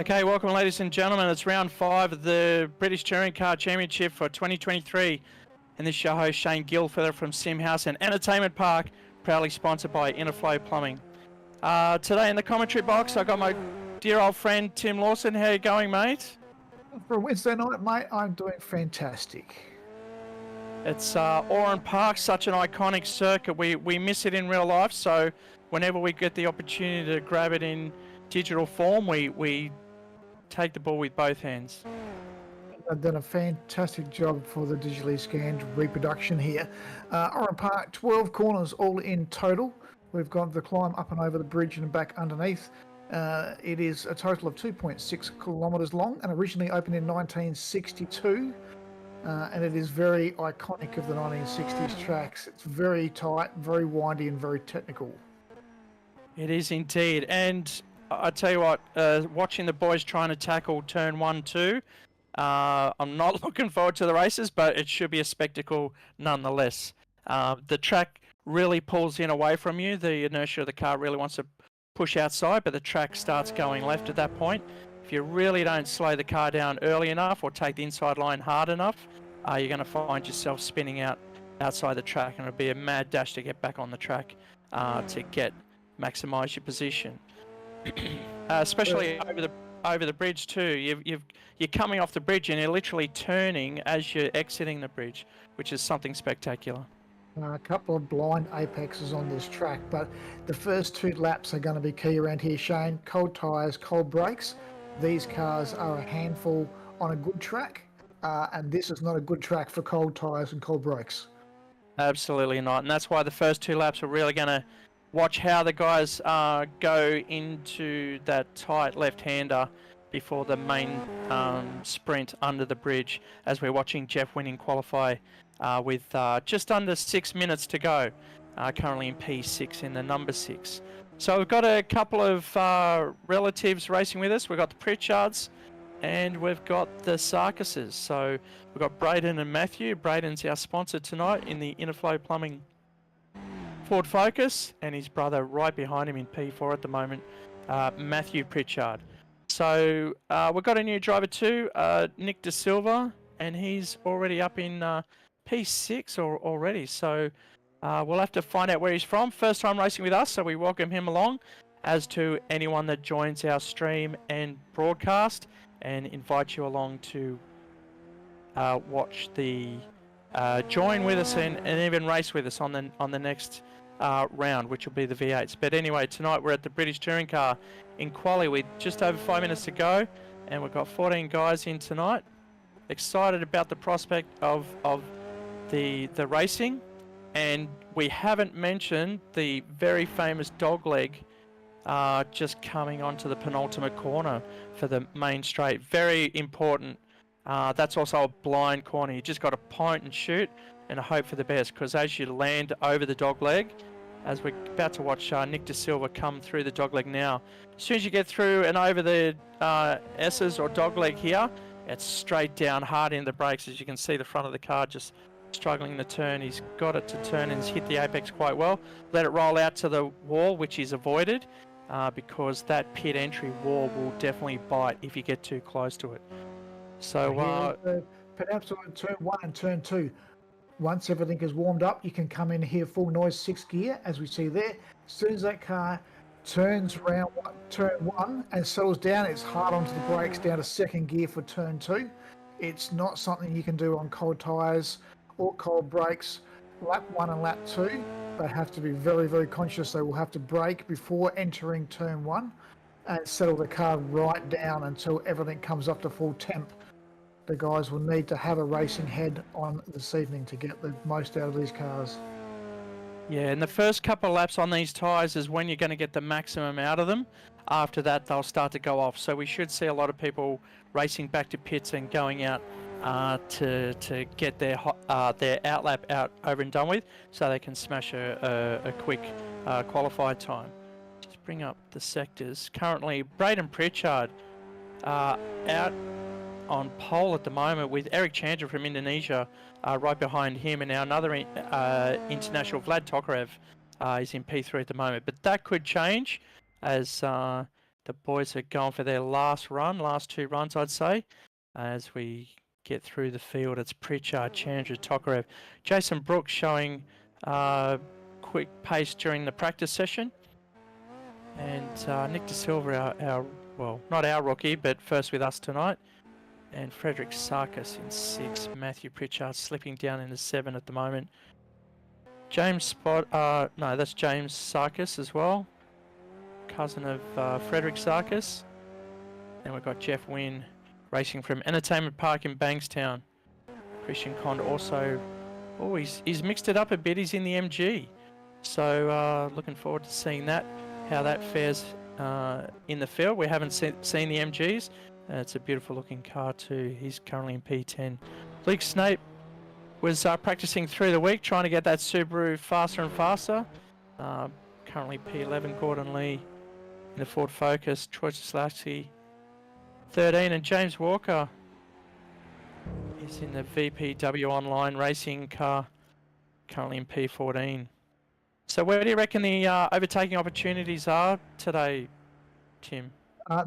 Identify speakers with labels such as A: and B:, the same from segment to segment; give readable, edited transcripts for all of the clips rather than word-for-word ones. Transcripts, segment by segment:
A: Okay, welcome ladies and gentlemen. It's round 5 of the British Touring Car Championship for 2023. And this is your host Shane Guilford from SimHaus and Entertainment Park, proudly sponsored by Interflow Plumbing. Today in the commentary box, I got my dear old friend Tim Lawson. How you going, mate?
B: For a Wednesday night, mate, I'm doing fantastic.
A: It's Oran Park, such an iconic circuit. We miss it in real life, so whenever we get the opportunity to grab it in digital form, we take the ball with both hands.
B: I've done a fantastic job for the digitally scanned reproduction here. Oran Park, 12 corners all in total. We've got the climb up and over the bridge and back underneath. It is a total of 2.6 kilometres long and originally opened in 1962. And it is very iconic of the 1960s tracks. It's very tight, very windy and very technical.
A: It is indeed. And I tell you what, watching the boys trying to tackle turn 1, 2, I'm not looking forward to the races, but it should be a spectacle nonetheless. The track really pulls in away from you. The inertia of the car really wants to push outside, but the track starts going left at that point. If you really don't slow the car down early enough or take the inside line hard enough, you're going to find yourself spinning out outside the track, and it'll be a mad dash to get back on the track to maximise your position. Especially over the bridge too. You're coming off the bridge and you're literally turning as you're exiting the bridge, which is something spectacular.
B: A couple of blind apexes on this track, but the first 2 laps are going to be key around here, Shane. Cold tyres, cold brakes. These cars are a handful on a good track, and this is not a good track for cold tyres and cold brakes.
A: Absolutely not, and that's why the first 2 laps are really going to watch how the guys go into that tight left-hander before the main sprint under the bridge, as we're watching Jeff Winning qualify with just under 6 minutes to go, currently in P6 in the number 6. So we've got a couple of relatives racing with us. We've got the Pritchards and we've got the Sarkises. So we've got Braden and Matthew. Braden's our sponsor tonight in the Interflow Plumbing Ford Focus, and his brother right behind him in P4 at the moment, Matthew Pritchard. So we've got a new driver too, Nick De Silva, and he's already up in P6 already. So we'll have to find out where he's from. First time racing with us, so we welcome him along, as to anyone that joins our stream and broadcast, and invite you along to watch the join with us and even race with us on the next round, which will be the V8s. But anyway, tonight we're at the British Touring Car in Quali with just over 5 minutes to go, and we've got 14 guys in tonight. Excited about the prospect of the racing, and we haven't mentioned the very famous dogleg just coming onto the penultimate corner for the main straight. Very important. That's also a blind corner. You just got to point and shoot and hope for the best, because as you land over the dogleg, as we're about to watch Nick De Silva come through the dogleg now, as soon as you get through and over the S's or dogleg here, it's straight down hard in the brakes. As you can see, the front of the car just struggling to turn. He's got it to turn and he's hit the apex quite well. Let it roll out to the wall, which is avoided, because that pit entry wall will definitely bite if you get too close to it. So
B: perhaps on turn 1 and turn 2, once everything is warmed up, you can come in here full noise 6 gear, as we see there. As soon as that car turns around turn 1 and settles down, it's hard onto the brakes down to 2nd gear for turn 2. It's not something you can do on cold tyres or cold brakes. Lap 1 and lap 2, they have to be very, very conscious. They will have to brake before entering turn 1 and settle the car right down until everything comes up to full temp. The guys will need to have a racing head on this evening to get the most out of these cars.
A: Yeah, and the first couple of laps on these tyres is when you're going to get the maximum out of them. After that, they'll start to go off. So we should see a lot of people racing back to pits and going out to get their outlap out over and done with, so they can smash a quick qualified time. Just bring up the sectors. Currently, Braden Pritchard out on pole at the moment, with Eric Chandra from Indonesia right behind him, and now another international, Vlad Tokarev, is in P3 at the moment. But that could change as The boys are going for their last two runs, I'd say. As we get through the field, it's Pritchard, Chandra, Tokarev. Jason Brooks showing quick pace during the practice session. And Nick De Silva, well, not our rookie, but first with us tonight. And Frederick Sarkis in 6. Matthew Pritchard slipping down into 7 at the moment. James that's James Sarkis as well. Cousin of Frederick Sarkis. And we've got Jeff Wynn racing from Entertainment Park in Bankstown. Christian Cond also, he's mixed it up a bit. He's in the MG. So looking forward to seeing that, how that fares in the field. We haven't seen the MGs. It's a beautiful looking car too. He's currently in P10. Luke Snape was practicing through the week, trying to get that Subaru faster and faster. Currently P11, Gordon Lee in the Ford Focus, Troy Slasky 13, and James Walker is in the VPW Online racing car, currently in P14. So where do you reckon the overtaking opportunities are today, Tim?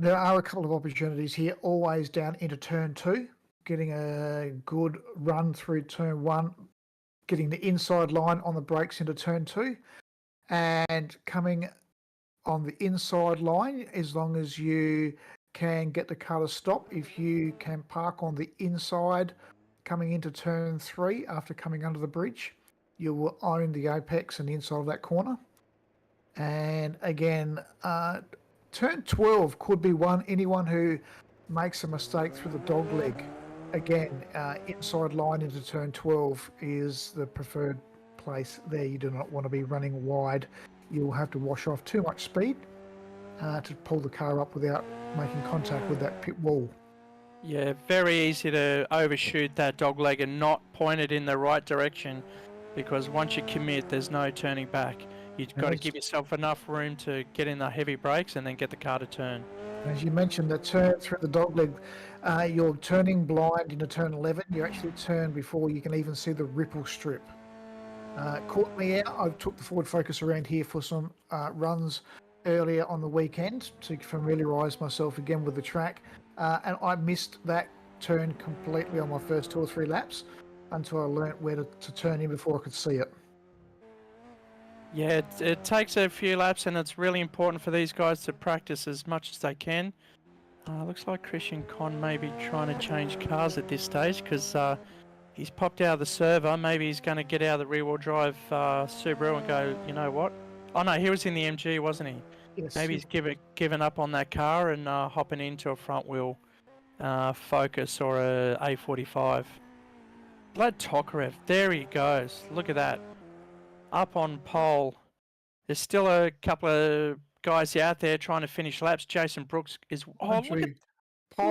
B: There are a couple of opportunities here, always down into turn 2, getting a good run through turn 1, getting the inside line on the brakes into turn 2, and coming on the inside line, as long as you can get the car to stop. If you can park on the inside coming into turn 3 after coming under the bridge, you will own the apex and the inside of that corner. And again, turn 12 could be anyone who makes a mistake through the dog leg. Again, inside line into turn 12 is the preferred place there. You do not want to be running wide. You'll have to wash off too much speed to pull the car up without making contact with that pit wall.
A: Yeah, very easy to overshoot that dog leg and not point it in the right direction, because once you commit, there's no turning back. You've got to give yourself enough room to get in the heavy brakes and then get the car to turn.
B: As you mentioned, the turn through the dog leg, you're turning blind into turn 11. You actually turn before you can even see the ripple strip. Caught me out. I took the Ford Focus around here for some runs earlier on the weekend to familiarise myself again with the track, and I missed that turn completely on my first 2 or 3 laps until I learnt where to turn in before I could see it.
A: Yeah, it takes a few laps, and it's really important for these guys to practice as much as they can. Looks like Christian Con may be trying to change cars at this stage, because he's popped out of the server. Maybe he's going to get out of the rear-wheel drive Subaru and go, you know what? Oh no, he was in the MG, wasn't he?
B: Yes.
A: Maybe he's given up on that car and hopping into a front-wheel Focus or a A45. Vlad Tokarev, there he goes. Look at that. Up on pole. There's still a couple of guys out there trying to finish laps. Jason Brooks is... Oh, look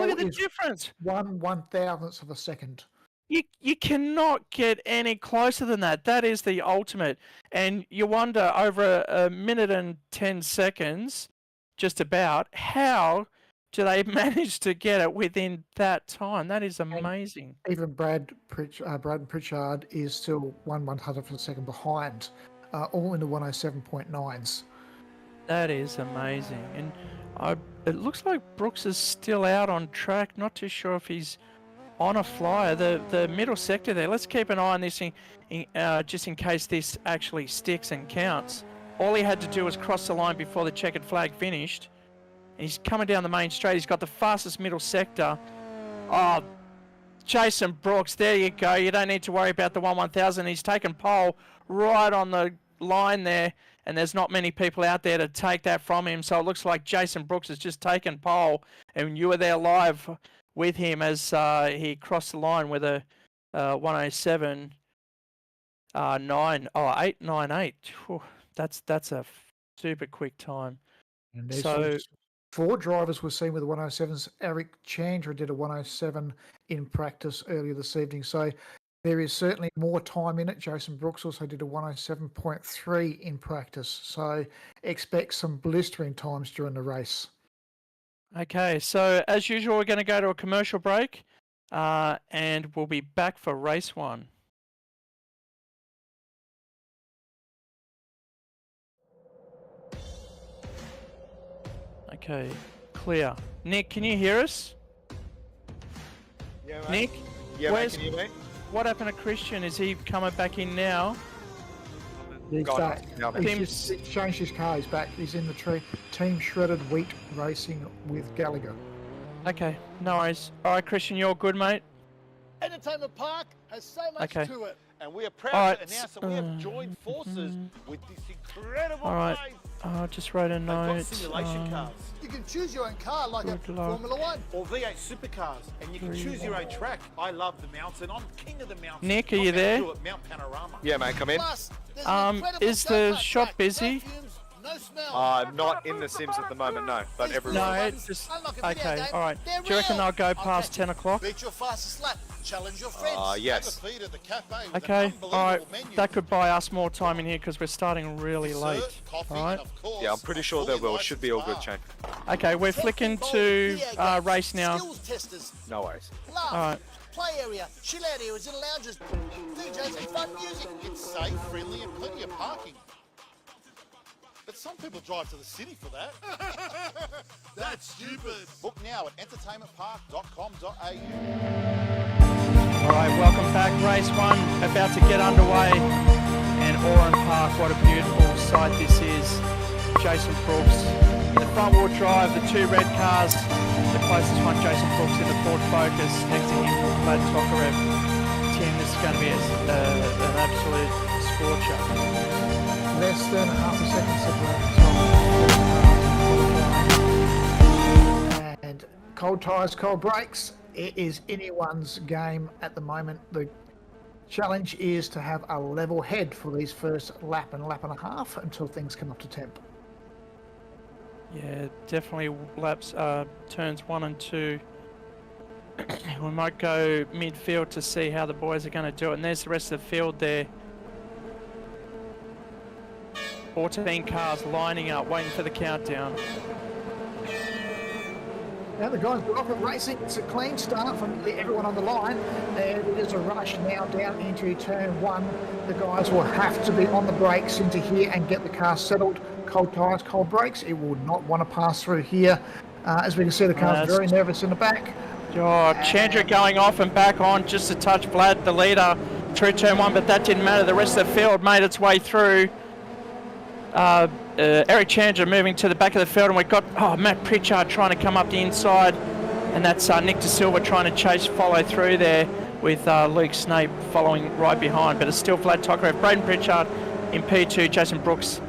A: at the difference.
B: 1/1000th of a second.
A: You cannot get any closer than that. That is the ultimate. And you wonder, over a minute and 10 seconds, just about, how do they manage to get it within that time? That is amazing.
B: And even Brad Pritchard is still 1/100th of a second behind, all in the 107.9s.
A: That is amazing. And it looks like Brooks is still out on track. Not too sure if he's on a flyer. The middle sector there. Let's keep an eye on this thing, just in case this actually sticks and counts. All he had to do was cross the line before the checkered flag finished. He's coming down the main straight. He's got the fastest middle sector. Oh, Jason Brooks, there you go. You don't need to worry about the 1/1000. He's taken pole right on the line there, and there's not many people out there to take that from him. So it looks like Jason Brooks has just taken pole, and you were there live with him as he crossed the line with a 107.9. 898. That's a super quick time.
B: And
A: so
B: 4 drivers were seen with the 107s. Eric Chandra did a 107 in practice earlier this evening. So there is certainly more time in it. Jason Brooks also did a 107.3 in practice. So expect some blistering times during the race.
A: Okay, so as usual, we're going to go to a commercial break, and we'll be back for race 1. Okay, clear. Nick, can you hear us?
C: Yeah, mate.
A: Nick,
C: Yeah,
A: where's-
C: mate, can you hear me?
A: what happened to Christian? Is he coming back in now?
B: He's,
C: God, no, mate.
B: he's changed his car. He's back. He's in the team Shredded Wheat Racing with Gallagher.
A: Okay, no worries. All right, Christian, you're good, mate.
D: Entertainment Park has so much
A: Okay.
D: to it.
C: And we are proud
A: All right,
C: to announce that we have joined forces with this incredible
A: All right.
C: place.
A: I just wrote a
C: They've got
A: note.
C: simulation cars
D: You can choose your own car like a
A: Good luck.
D: Formula One.
C: or V8 supercars, and you can choose your own track. I love the mountain. I'm king of the mountain.
A: Nick, are
C: I'm
A: you
C: out
A: there?
C: to it, Mount Panorama.
E: Yeah, mate, come in.
D: Plus, there's an incredible
A: is the
D: go-kart
A: shop
D: track.
A: busy?
D: No fumes, no smell.
E: Not in the Sims at the moment, no. But
D: These
E: everywhere.
A: No,
D: ones,
A: it's just
D: unlike a video
A: okay.
D: game,
A: All right.
D: they're
A: Do you reckon
D: real.
A: they'll go
D: I'll
A: past
D: take
A: 10 o'clock?
D: Beat your fastest lap. Challenge your friends.
E: Yes.
D: Have a feed at the cafe with
A: Okay.
D: an
A: All right.
D: unbelievable menu.
A: That could buy us more time in here because we're starting really
D: Dessert,
A: late.
D: coffee,
A: All right.
D: and of course,
E: Yeah, I'm pretty
D: a
E: sure they
D: fully
E: will. Should be all good,
D: licensed
E: Shane.
D: bar.
A: Okay, we're
D: Tech
A: flicking
D: involved
A: to
D: video games,
A: race now.
D: Skills testers,
E: No worries.
D: laugh,
A: All right.
D: play area, chill out areas and lounges, DJs and fun music. It's safe, friendly, and plenty of parking. But some people drive to the city for that. That's stupid. Book now at entertainmentpark.com.au.
A: All right, welcome back. Race 1 about to get underway. And Oran Park, what a beautiful sight this is. Jason Brooks in the front wheel drive, the 2 red cars. The closest one, Jason Brooks in the Ford Focus. Next to him, Vlad Tokarev. Tim, this is going to be an absolute scorcher.
B: Less than half a second separation. And cold tyres, cold brakes. It is anyone's game at the moment. The challenge is to have a level head for these first lap and lap and a half until things come up to temp.
A: Yeah, definitely laps, turns 1 and 2. We might go midfield to see how the boys are going to do it. And there's the rest of the field there. 14 cars lining up, waiting for the countdown.
B: Now the guys got off at racing. It's a clean start from everyone on the line. And it is a rush now down into turn 1. The guys will have to be on the brakes into here and get the car settled. Cold tyres, cold brakes. It will not want to pass through here. As we can see, the car's very nervous in the back.
A: Oh, Chandra going off and back on just to touch Vlad, the leader, through turn 1, but that didn't matter. The rest of the field made its way through. Eric Chandra moving to the back of the field, and we've got Matt Pritchard trying to come up the inside, and that's Nick De Silva trying to follow through there with Luke Snape following right behind, but it's still Vlad Tokarev. Braden Pritchard in P2, Jason Brooks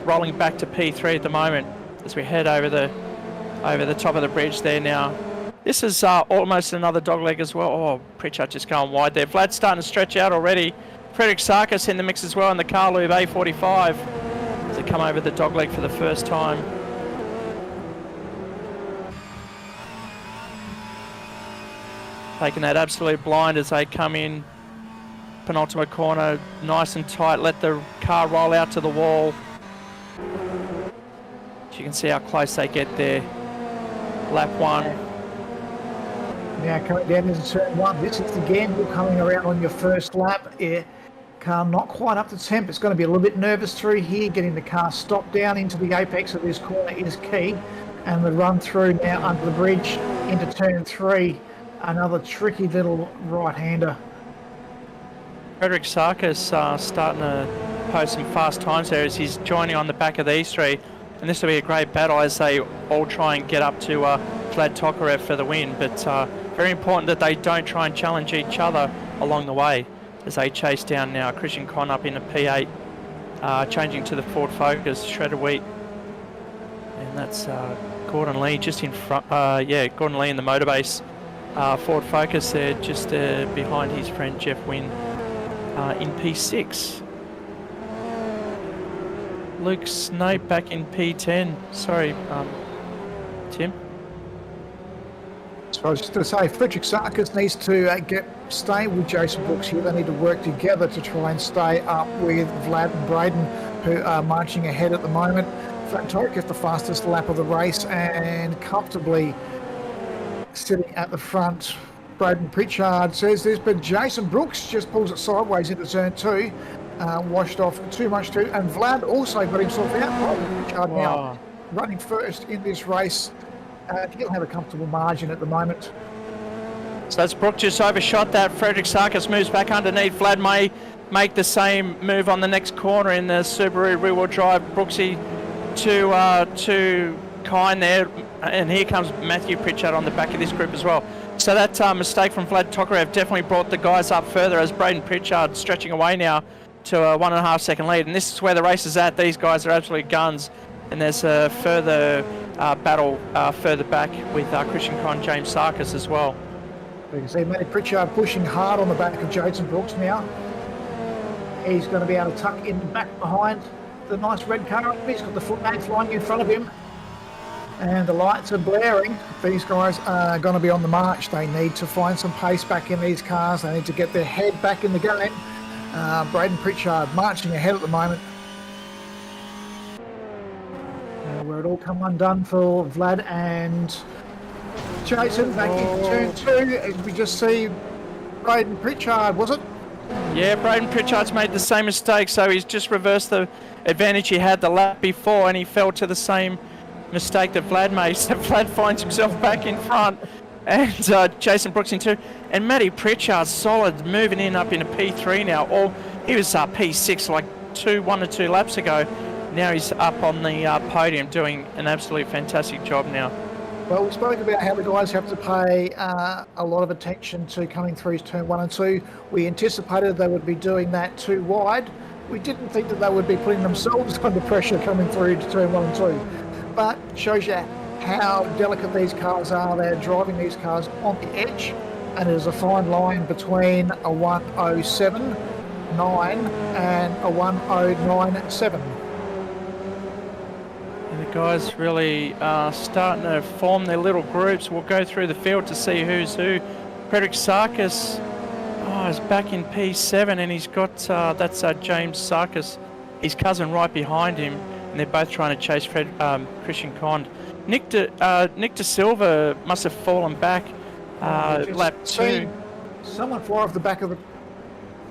A: rolling back to P3 at the moment as we head over the top of the bridge there now. This is almost another dogleg as well. Oh, Pritchard just going wide there. Vlad's starting to stretch out already. Frederick Sarkis in the mix as well in the Carlube A45 as they come over the dogleg for the first time. Taking that absolute blind as they come in. Penultimate corner, nice and tight. Let the car roll out to the wall. So you can see how close they get there. Lap 1.
B: Now coming down into turn 1. This is the gamble coming around on your first lap. Car not quite up to temp. It's going to be a little bit nervous through here. Getting the car stopped down into the apex of this corner is key. And the run through now under the bridge into turn 3. Another tricky little right-hander.
A: Frederick Sarkis starting to post some fast times there as he's joining on the back of these 3. And this will be a great battle as they all try and get up to Vlad Tokarev for the win. But very important that they don't try and challenge each other along the way as they chase down now. Christian Conn up into P8, changing to the Ford Focus, Shredded Wheat. And that's Gordon Lee just in front. Gordon Lee in the Motorbase Ford Focus there, just behind his friend Jeff Wynn in P6. Luke Snape back in P10. Sorry, Tim.
B: So I was just going to say, Frederick Sarkis needs to stay with Jason Brooks here. They need to work together to try and stay up with Vlad and Braden, who are marching ahead at the moment. Vlad Tokarev gets the fastest lap of the race and comfortably sitting at the front. Braden Pritchard says this, but Jason Brooks just pulls it sideways into turn 2. Washed off too much too, and Vlad also got himself out. Pritchard now running first in this race. He'll have a comfortable margin at the moment.
A: So that's Brooke just overshot that. Frederick Sarkis moves back underneath. Vlad may make the same move on the next corner in the Subaru rear-wheel drive. Brooksy to kind there, and here comes Matthew Pritchard on the back of this group as well. So that mistake from Vlad Tokarev definitely brought the guys up further as Braden Pritchard stretching away now to a 1.5 second lead. And this is where the race is at. These guys are absolute guns. And there's a further battle further back with Christian Con, James Sarkis as well.
B: You can see Matty Pritchard pushing hard on the back of Jason Brooks now. He's going to be able to tuck in back behind the nice red car. He's got the footman flying in front of him. And the lights are blaring. These guys are going to be on the march. They need to find some pace back in these cars. They need to get their head back in the game. Braden Pritchard marching ahead at the moment. Where it all come undone for Vlad and Jason back into turn 2. As we just see Braden Pritchard, was it?
A: Yeah, Braden Pritchard's made the same mistake, so he's just reversed the advantage he had the lap before, and he fell to the same mistake that Vlad made. So Vlad finds himself back in front, and Jason Brooks in 2. And Matty Pritchard solid, moving in up into P3 now. Or he was P6 like 1 or 2 laps ago. Now he's up on the podium doing an absolute fantastic job now.
B: Well, we spoke about how the guys have to pay a lot of attention to coming through turn 1 and 2. We anticipated they would be doing that too wide. We didn't think that they would be putting themselves under pressure coming through to turn 1 and 2. But shows you how delicate these cars are. They're driving these cars on the edge, and there's a fine line between a 107.9 and a 109.7.
A: The guys really starting to form their little groups. We'll go through the field to see who's who. Frederick Sarkis is back in P7, and he's got that's James Sarkis, his cousin, right behind him, and they're both trying to chase Christian Cond. Nick De Silva must have fallen back lap 2.
B: Someone fly off the back of the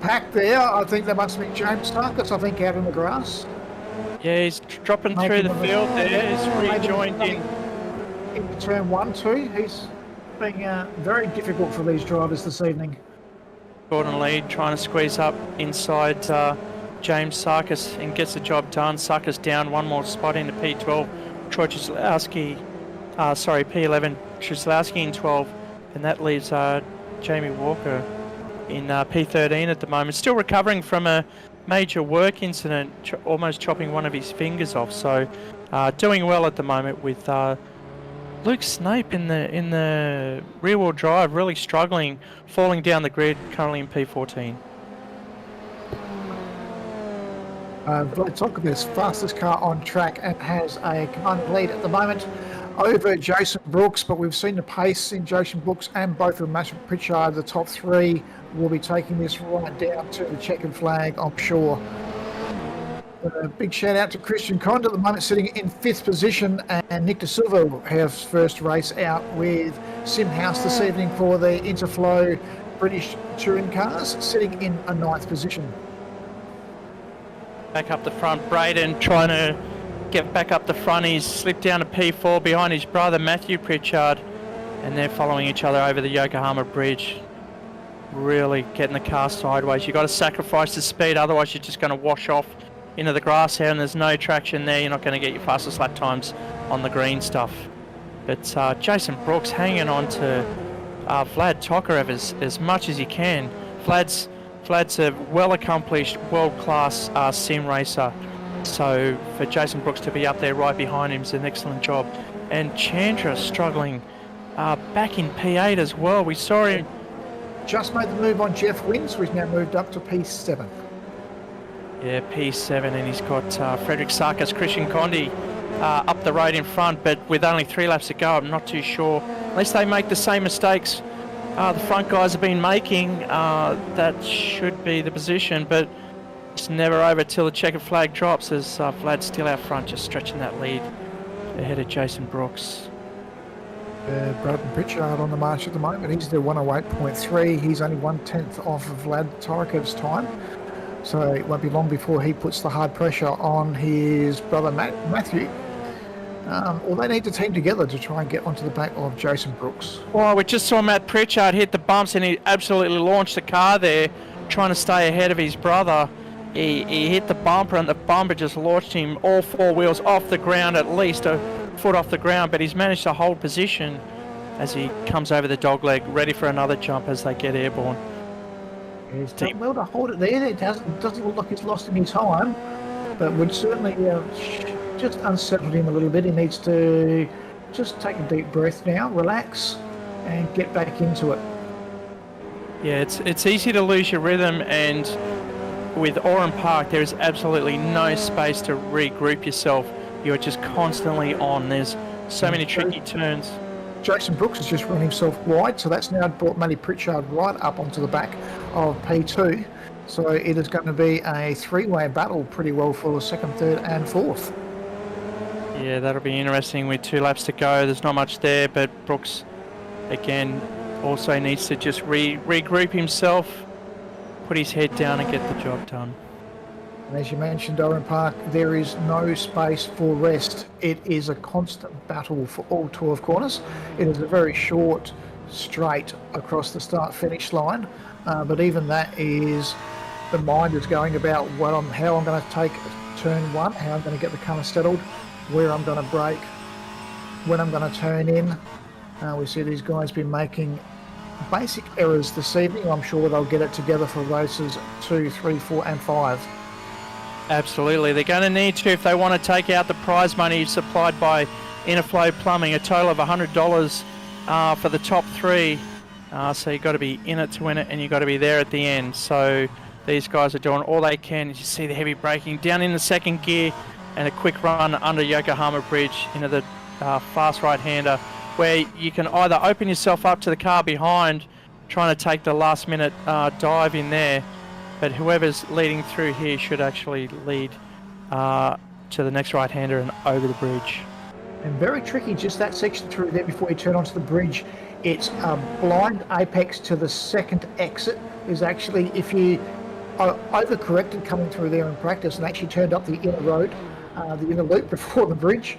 B: pack there. I think that must be James Sarkis, I think, out in the grass.
A: Yeah, he's dropping through the field there. He's rejoined in
B: turn 1, 2. He's being very difficult for these drivers this evening.
A: Gordon Lead trying to squeeze up inside James Sarkis and gets the job done. Sarkis down one more spot into P12. Troy Truslowski, P11. Truslowski in 12, and that leaves Jamie Walker in P13 at the moment. Still recovering from a major work incident, almost chopping one of his fingers off. So doing well at the moment with Luke Snape in the rear-wheel drive, really struggling, falling down the grid, currently in P14.
B: Vlad Tokarev, fastest car on track, and has a commanding lead at the moment over Jason Brooks, but we've seen the pace in Jason Brooks and both of Matthew Pritchard. The top 3 will be taking this right down to the checkered flag, I'm sure. A big shout out to Christian Cond at the moment, sitting in 5th position, and Nick De Silva has first race out with SimHaus this evening for the Interflow British touring cars, sitting in a 9th position.
A: Back up the front, Braden trying to get back up the front. He's slipped down to P4 behind his brother Matthew Pritchard, and they're following each other over the Yokohama Bridge. Really getting the car sideways. You've got to sacrifice the speed, otherwise you're just going to wash off into the grass here, and there's no traction there. You're not going to get your fastest lap times on the green stuff. But Jason Brooks hanging on to Vlad Tokarev as much as he can. Vlad's a well-accomplished, world-class sim racer. So for Jason Brooks to be up there right behind him is an excellent job. And Chandra struggling back in P8 as well. We saw him.
B: Just made the move on Jeff Wins, who's now moved up to P7.
A: Yeah, P7, and he's got Frederick Sarkis, Christian Condi up the road in front, but with only 3 laps to go, I'm not too sure. Unless they make the same mistakes the front guys have been making, that should be the position, but it's never over till the checkered flag drops, as Vlad's still out front, just stretching that lead ahead of Jason Brooks.
B: Braden Pritchard on the march at the moment. He's the 108.3. He's only 1/10 off of Vlad Tokarev's time. So it won't be long before he puts the hard pressure on his brother Matthew. or they need to team together to try and get onto the back of Jason Brooks.
A: Well, we just saw Matt Pritchard hit the bumps and he absolutely launched the car there, trying to stay ahead of his brother. He hit the bumper and the bumper just launched him all four wheels off the ground, at least a foot off the ground, but he's managed to hold position as he comes over the dogleg, ready for another jump as they get airborne.
B: He's done well to hold it there. It doesn't look like he's lost any time, but would certainly just unsettled him a little bit. He needs to just take a deep breath now, relax, and get back into it.
A: Yeah, it's easy to lose your rhythm, and with Oran Park, there is absolutely no space to regroup yourself. You're just constantly on. There's so many tricky turns.
B: Jason Brooks has just run himself wide, so that's now brought Matty Pritchard right up onto the back of P2. So it is going to be a three-way battle pretty well for second, third and fourth.
A: Yeah, that'll be interesting with 2 laps to go. There's not much there, but Brooks, again, also needs to just regroup himself, put his head down and get the job done.
B: And as you mentioned, Oran Park, there is no space for rest. It is a constant battle for all 12 corners. It is a very short straight across the start-finish line, but even that is, the mind is going about how I'm going to take turn 1, how I'm going to get the car settled, where I'm going to brake, when I'm going to turn in. We see these guys been making basic errors this evening. I'm sure they'll get it together for races 2, 3, 4 and 5.
A: Absolutely, they're going to need to if they want to take out the prize money supplied by Interflow Plumbing, a total of $100 for the top 3. So you've got to be in it to win it, and you've got to be there at the end. So these guys are doing all they can. You see the heavy braking down in the second gear, and a quick run under Yokohama Bridge into the fast right-hander, where you can either open yourself up to the car behind, trying to take the last-minute dive in there, but whoever's leading through here should actually lead to the next right-hander and over the bridge.
B: And very tricky, just that section through there before you turn onto the bridge. It's a blind apex to the second exit. Is actually, if you overcorrected coming through there in practice and actually turned up the inner road, the inner loop before the bridge,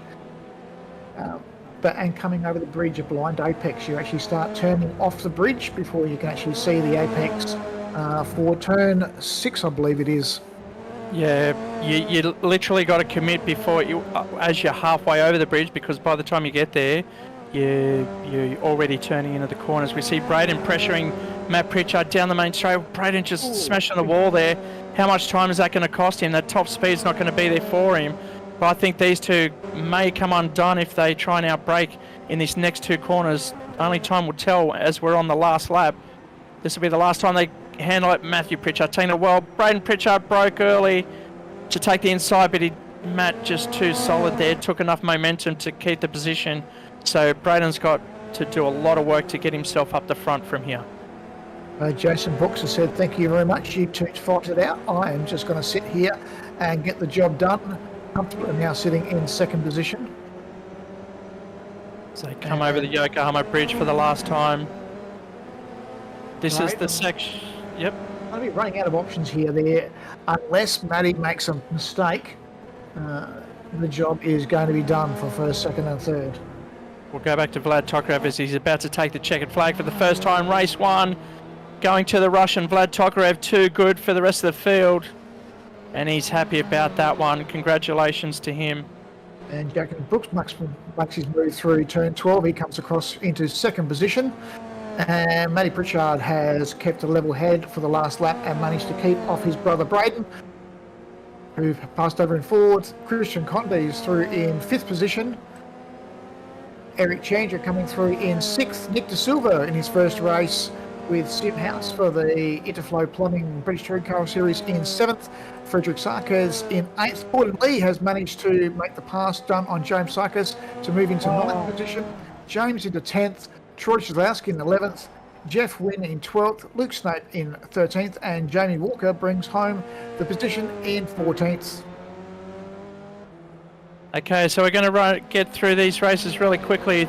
B: and coming over the bridge, a blind apex, you actually start turning off the bridge before you can actually see the apex for turn 6, I believe it is.
A: Yeah, you literally got to commit before you, as you're halfway over the bridge, because by the time you get there, you're already turning into the corners. We see Braden pressuring Matt Pritchard down the main straight. Braden just smashing the wall there. How much time is that going to cost him? That top speed's not going to be there for him. But I think these two may come undone if they try and outbrake in these next 2 corners. Only time will tell as we're on the last lap. This will be the last time they handle it. Matthew Pritchard taking it well. Braden Pritchard broke early to take the inside, but Matt just too solid there. Took enough momentum to keep the position. So Braden's got to do a lot of work to get himself up the front from here.
B: Jason Brooks has said, thank you very much. You two fight it out. I am just going to sit here and get the job done. Comfortably now sitting in second position.
A: So they come over the Yokohama Bridge for the last time. This is the section. Yep.
B: I'm going to be running out of options here. There, unless Matty makes a mistake, the job is going to be done for first, second, and third.
A: We'll go back to Vlad Tokarev as he's about to take the checkered flag for the first time. Race 1, going to the Russian. Vlad Tokarev, too good for the rest of the field. And he's happy about that one. Congratulations to him.
B: And Jack Brooks makes his move through turn 12. He comes across into second position. And Matty Pritchard has kept a level head for the last lap and managed to keep off his brother Braden, who passed over in fourth. Christian Conde is through in 5th position. Eric Changer coming through in 6th. Nick De Silva in his first race with SimHaus for the Interflow Plumbing British Touring Car Series in 7th. Frederick Sarkis in 8th. Gordon Lee has managed to make the pass done on James Sarkis to move into 9th position. James into 10th. Troy Shazlowski in 11th. Jeff Wynn in 12th. Luke Snape in 13th. And Jamie Walker brings home the position in 14th.
A: Okay, so we're going to get through these races really quickly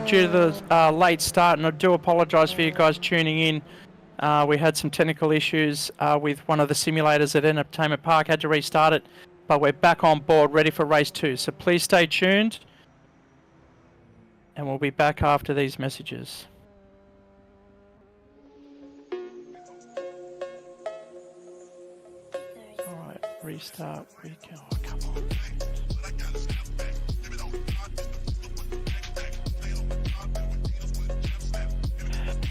A: due to the late start, and I do apologise for you guys tuning in. We had some technical issues with one of the simulators at Entertainment Park, had to restart it, but we're back on board, ready for race 2. So please stay tuned. And we'll be back after these messages. Alright, restart. Oh, come on.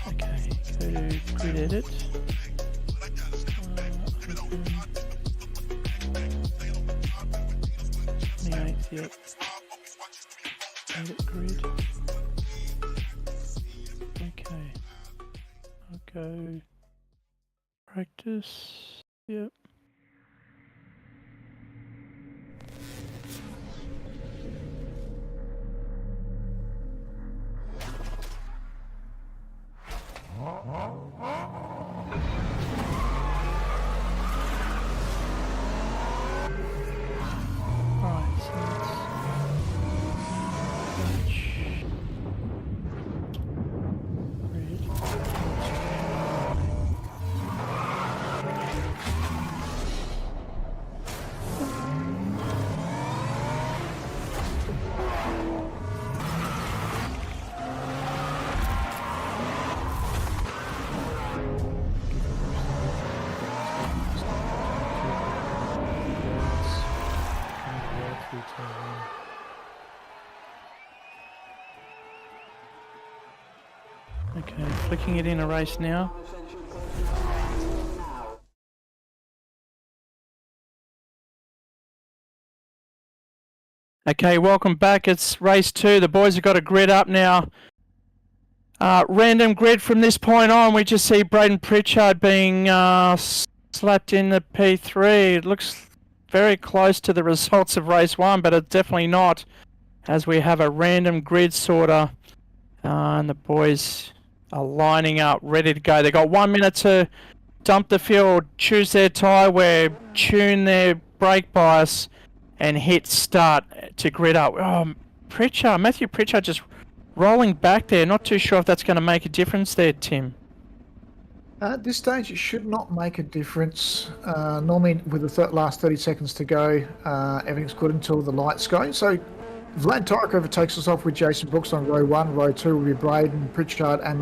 A: Okay, go to grid edit. Open. 28th, yep. Edit grid. Okay. I'll go practice. Yep. Alright, so okay, flicking it in a race now. Okay, welcome back. It's race 2. The boys have got a grid up now. Random grid from this point on. We just see Braden Pritchard being slapped in the P3. It looks very close to the results of race 1, but it's definitely not, as we have a random grid sorter. And the boys are lining up, ready to go. They've got 1 minute to dump the field, choose their tyre, tune their brake bias, and hit start to grid up. Oh, Matthew Pritchard just rolling back there. Not too sure if that's going to make a difference there, Tim.
B: At this stage, it should not make a difference. Normally, with the last 30 seconds to go, everything's good until the lights go. So, Vlad Tyrek takes us off with Jason Brooks on row 1. Row 2 will be Braden Pritchard and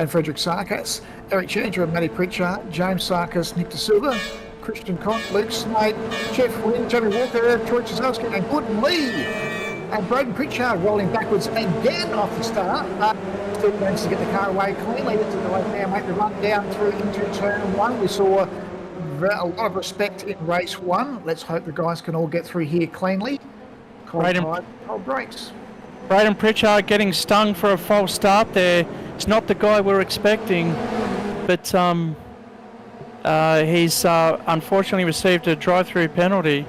B: Frederick Sarkis. Eric Chandra and Matty Pritchard, James Sarkis, Nick De Silva, Christian Cont, Luke Snade, Jeff Wynn, Jamie Walker, Troy Chizowski, and Gordon Lee. And Braden Pritchard rolling backwards again off the start. Still managed to get the car away cleanly. Into the left now, make the run down through into turn 1. We saw a lot of respect in race 1. Let's hope the guys can all get through here cleanly. Cold brakes.
A: Braden Pritchard getting stung for a false start there. It's not the guy we're expecting, but he's unfortunately received a drive-through penalty,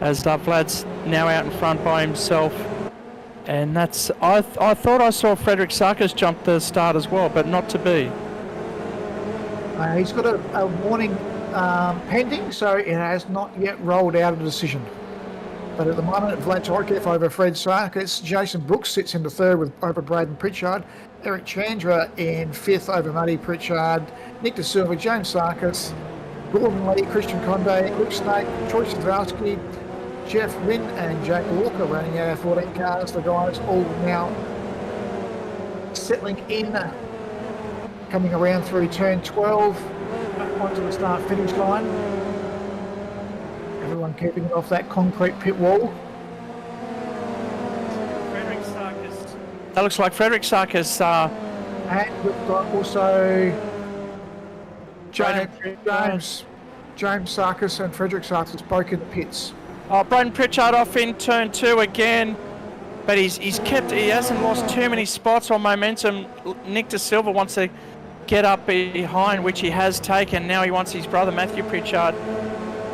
A: as Vlad's now out in front by himself. And that's I thought I saw Frederick Sarkis jump the start as well, but not to be.
B: He's got a warning pending, so it has not yet rolled out a decision. But at the moment, Vlad Tyrek over Fred Sarkis. Jason Brooks sits in the third over Braden Pritchard. Eric Chandra in 5th over Matty Pritchard. Nick De Silva, James Sarkis, Gordon Lee, Christian Conde, Luke Snake, Troy Chizowski, Jeff Wynn and Jack Walker running out of 14 cars. The guys all now settling in, coming around through turn 12, back onto the start-finish line. Everyone keeping it off that concrete pit wall.
A: Frederick Sarkis. That looks like Frederick Sarkis.
B: And we've got also James Sarkis and Frederick Sarkis both in the pits.
A: Braden Pritchard off in turn 2 again, but he hasn't lost too many spots on momentum. Nick De Silva wants to get up behind, which he has taken. Now he wants his brother Matthew Pritchard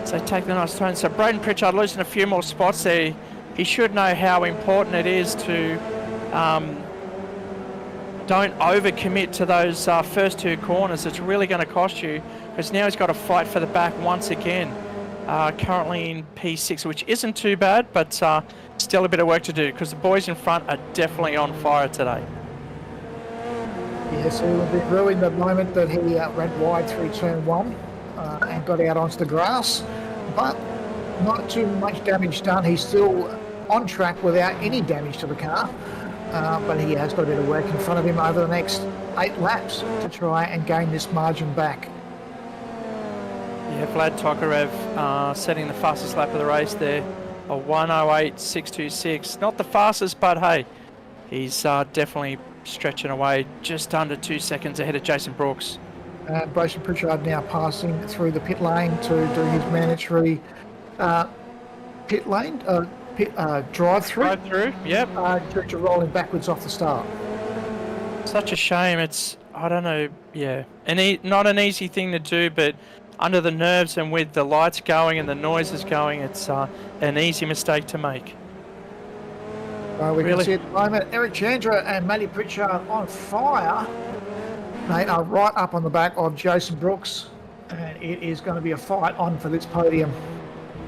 A: to take the nice turn. So Braden Pritchard losing a few more spots there. He should know how important it is to don't overcommit to those first 2 corners. It's really going to cost you, because now he's got to fight for the back once again. Currently in P6, which isn't too bad, but still a bit of work to do, because the boys in front are definitely on fire today.
B: Yes, he will be ruined the moment that he ran wide through turn 1 and got out onto the grass, but not too much damage done. He's still on track without any damage to the car. but he has got a bit of work in front of him over the next 8 laps to try and gain this margin back.
A: Yeah, Vlad Tokarev setting the fastest lap of the race there, a 1:08.626. Not the fastest, but hey, he's definitely stretching away, just under 2 seconds ahead of Jason Brooks.
B: Bryson Pritchard now passing through the pit lane to do his mandatory pit lane drive-through.
A: Drive-through, yep.
B: To rolling backwards off the start.
A: Such a shame. It's, I don't know, yeah, not an easy thing to do, but under the nerves and with the lights going and the noises going, it's an easy mistake to make.
B: We can see at the moment Eric Chandra and Matty Pritchard on fire. They are right up on the back of Jason Brooks, and it is going to be a fight on for this podium.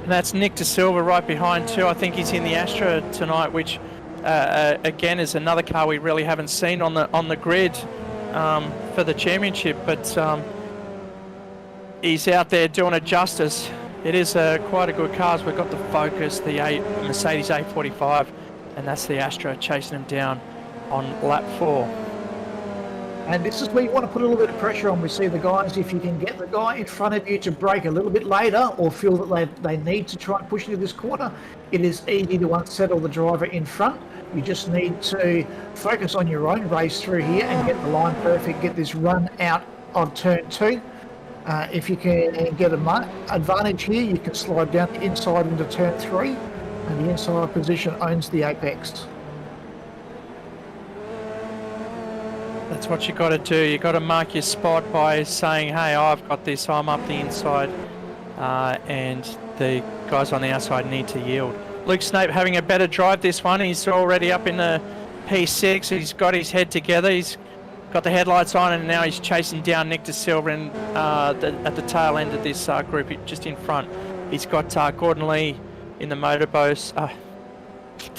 A: And that's Nick De Silva right behind too. I think he's in the Astra tonight, which again is another car we really haven't seen on the grid for the championship, but he's out there doing it justice. It is quite a good car. We've got the Focus, the Mercedes A45, and that's the Astra chasing him down on lap 4.
B: And this is where you want to put a little bit of pressure on. We see the guys, if you can get the guy in front of you to brake a little bit later or feel that they need to try and push into this corner, it is easy to unsettle the driver in front. You just need to focus on your own race through here and get the line perfect, get this run out of turn 2. If you can get an advantage here, you can slide down the inside into turn 3, and the inside position owns the apex.
A: That's what you got to do. You got to mark your spot by saying, "Hey, I've got this. I'm up the inside," and the guys on the outside need to yield. Luke Snape having a better drive this one. He's already up in the P6. He's got his head together. He's got the headlights on, and now he's chasing down Nick De Silva at the tail end of this group, just in front. He's got Gordon Lee in the motorbase.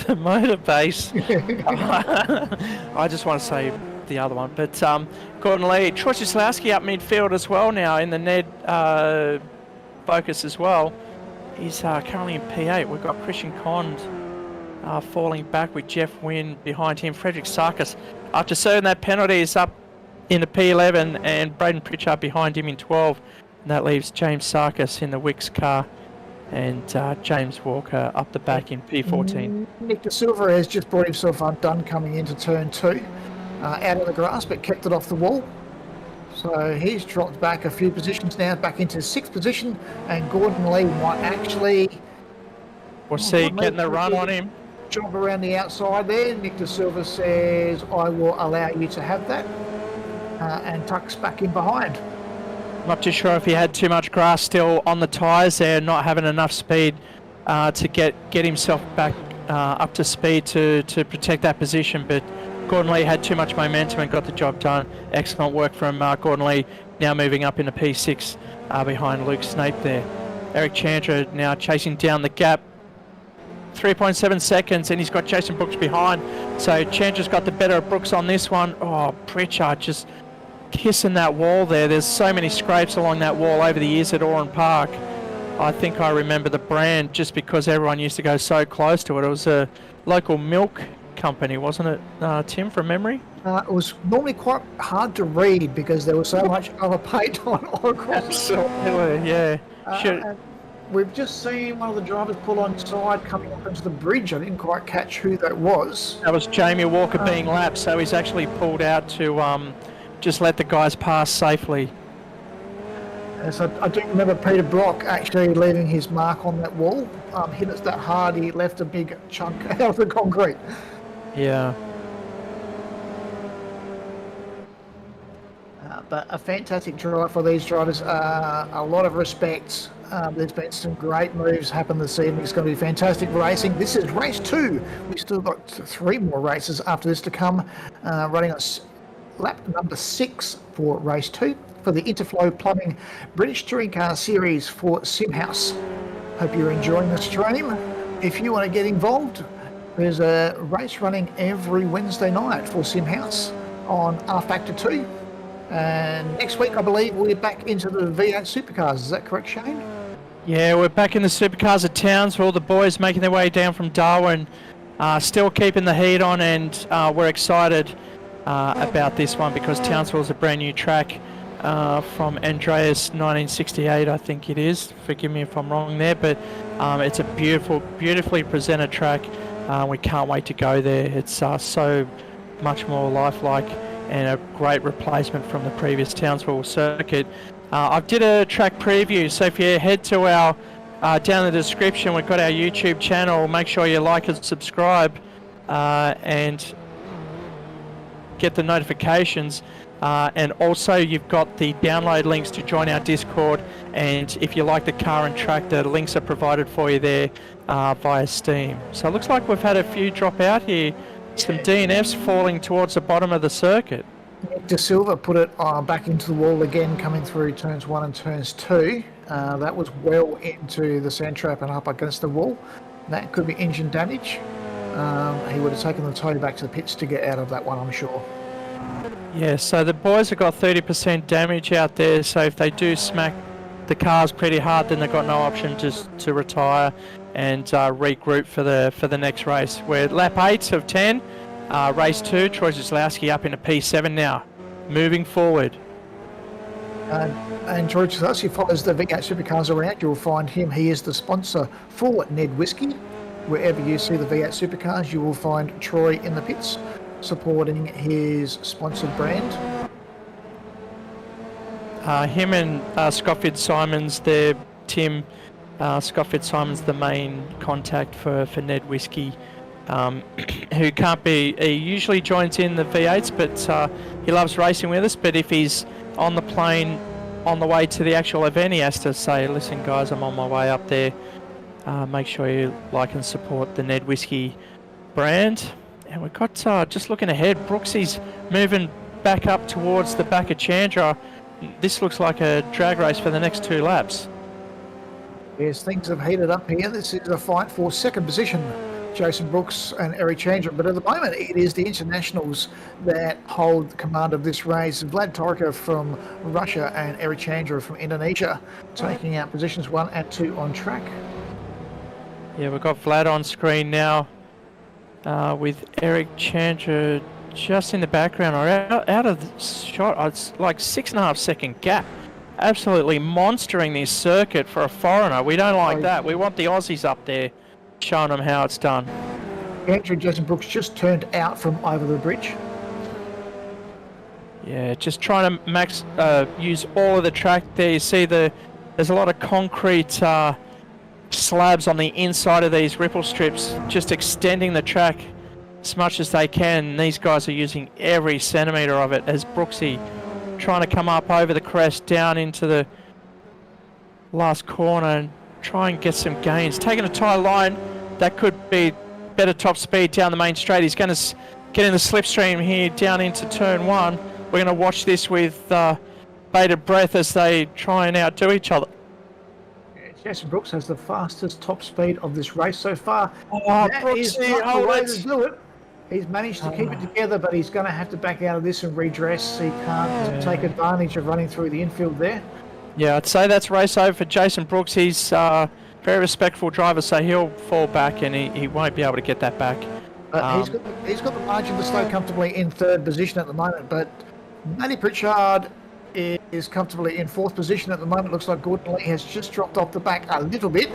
A: The motorbase. I just want to say the other one, but Gordon Lee, Troy Cieslawski up midfield as well now in the Ned Focus as well. He's currently in P8. We've got Christian Cond falling back with Jeff Wynn behind him. Frederick Sarkis, after serving that penalty, is up in the P11, and Braden Pritchard behind him in 12. And that leaves James Sarkis in the Wicks car, and James Walker up the back in P14.
B: Nick De Silva has just brought himself undone coming into turn 2. Out of the grass, but kept it off the wall. So he's dropped back a few positions now, back into 6th position, and Gordon Lee might actually...
A: We'll see, getting the run on him.
B: Job around the outside there. Nick De Silva says, "I will allow you to have that," and tucks back in behind.
A: Not too sure if he had too much grass still on the tyres there, not having enough speed to get himself back up to speed to protect that position, but Gordon Lee had too much momentum and got the job done. Excellent work from Gordon Lee, now moving up into P6 behind Luke Snape there. Eric Chandra now chasing down the gap. 3.7 seconds, and he's got Jason Brooks behind. So Chandra's got the better of Brooks on this one. Oh, Pritchard just kissing that wall there. There's so many scrapes along that wall over the years at Oran Park. I think I remember the brand just because everyone used to go so close to it. It was a local milk company, wasn't it, Tim, from memory?
B: It was normally quite hard to read because there was so much other paint on all across the top.
A: Yeah.
B: We've just seen one of the drivers pull on side coming up into the bridge. I didn't quite catch who that was.
A: That was Jamie Walker being lapped, so he's actually pulled out to just let the guys pass safely.
B: So I do remember Peter Brock actually leaving his mark on that wall. Hit us that hard, he left a big chunk out of the concrete.
A: Yeah.
B: But a fantastic drive for these drivers. A lot of respect. There's been some great moves happen this evening. It's going to be fantastic racing. This is race 2. We've still got 3 more races after this to come. Running on lap number 6 for race 2 for the Interflow Plumbing British Touring Car Series for SimHaus. Hope you're enjoying the stream. If you want to get involved, there's a race running every Wednesday night for SimHaus on R Factor 2. And next week, I believe, we're back into the V8 supercars. Is that correct, Shane?
A: Yeah, we're back in the supercars at Towns, where all the boys making their way down from Darwin Still keeping the heat on, and we're excited about this one because Townsville's a brand new track from Andreas 1968, I think it is. Forgive me if I'm wrong there, but it's a beautifully presented track. We can't wait to go there. It's so much more lifelike and a great replacement from the previous Townsville circuit. I did a track preview, so if you head to our down in the description, we've got our YouTube channel. Make sure you like and subscribe and get the notifications. And also you've got the download links to join our Discord, and if you like the car and track, the links are provided for you there via Steam. So it looks like we've had a few drop out here. Some DNFs falling towards the bottom of the circuit.
B: De Silva put it back into the wall again, coming through turns 1 and turns 2. That was well into the sand trap and up against the wall. That could be engine damage. He would have taken the tow back to the pits to get out of that one, I'm sure.
A: Yeah, so the boys have got 30% damage out there, so if they do smack the cars pretty hard, then they've got no option just to retire and regroup for the next race. We're lap 8 of 10, race 2. Troy Zaslowski up into P7 now, moving forward.
B: And Troy Zaslowski follows the V8 supercars around. You'll find him. He is the sponsor for Ned Whiskey. Wherever you see the V8 supercars, you will find Troy in the pits, supporting his sponsored brand.
A: Him and Scott Fitzsimons, they're Tim. Scott Fitzsimons, the main contact for Ned Whiskey, who can't be. He usually joins in the V8s, but he loves racing with us. But if he's on the plane on the way to the actual event, he has to say, "Listen, guys, I'm on my way up there. Make sure you like and support the Ned Whiskey brand." And we've got, just looking ahead, Brooksy's moving back up towards the back of Chandra. This looks like a drag race for the next 2 laps.
B: Yes, things have heated up here. This is a fight for second position, Jason Brooks and Eric Chandra. But at the moment, it is the internationals that hold command of this race. Vlad Torika from Russia and Eric Chandra from Indonesia taking out positions 1 and 2 on track.
A: Yeah, we've got Vlad on screen now with Eric Chandra just in the background or out of the shot. It's like 6.5 second gap. Absolutely monstering this circuit for a foreigner. We don't like that. We want the Aussies up there showing them how it's done.
B: Andrew Jason Brooks just turned out from over the bridge.
A: Yeah, just trying to use all of the track there. You see there's a lot of concrete slabs on the inside of these ripple strips, just extending the track as much as they can. These guys are using every centimetre of it as Brooksy trying to come up over the crest down into the last corner and try and get some gains. Taking a tight line, that could be better top speed down the main straight. He's going to get in the slipstream here down into turn 1. We're going to watch this with bated breath as they try and outdo each other.
B: Jason Brooks has the fastest top speed of this race so far.
A: Oh,
B: that is not the way to do it. He's managed to keep it together, but he's going to have to back out of this and redress. He can't take advantage of running through the infield there. Yeah,
A: I'd say that's race over for Jason Brooks. He's a very respectful driver, so he'll fall back and he won't be able to get that back.
B: He's got the margin to stay comfortably in 3rd position at the moment, but Matty Pritchard is comfortably in 4th position at the moment. Looks like Gordon Lee has just dropped off the back a little bit.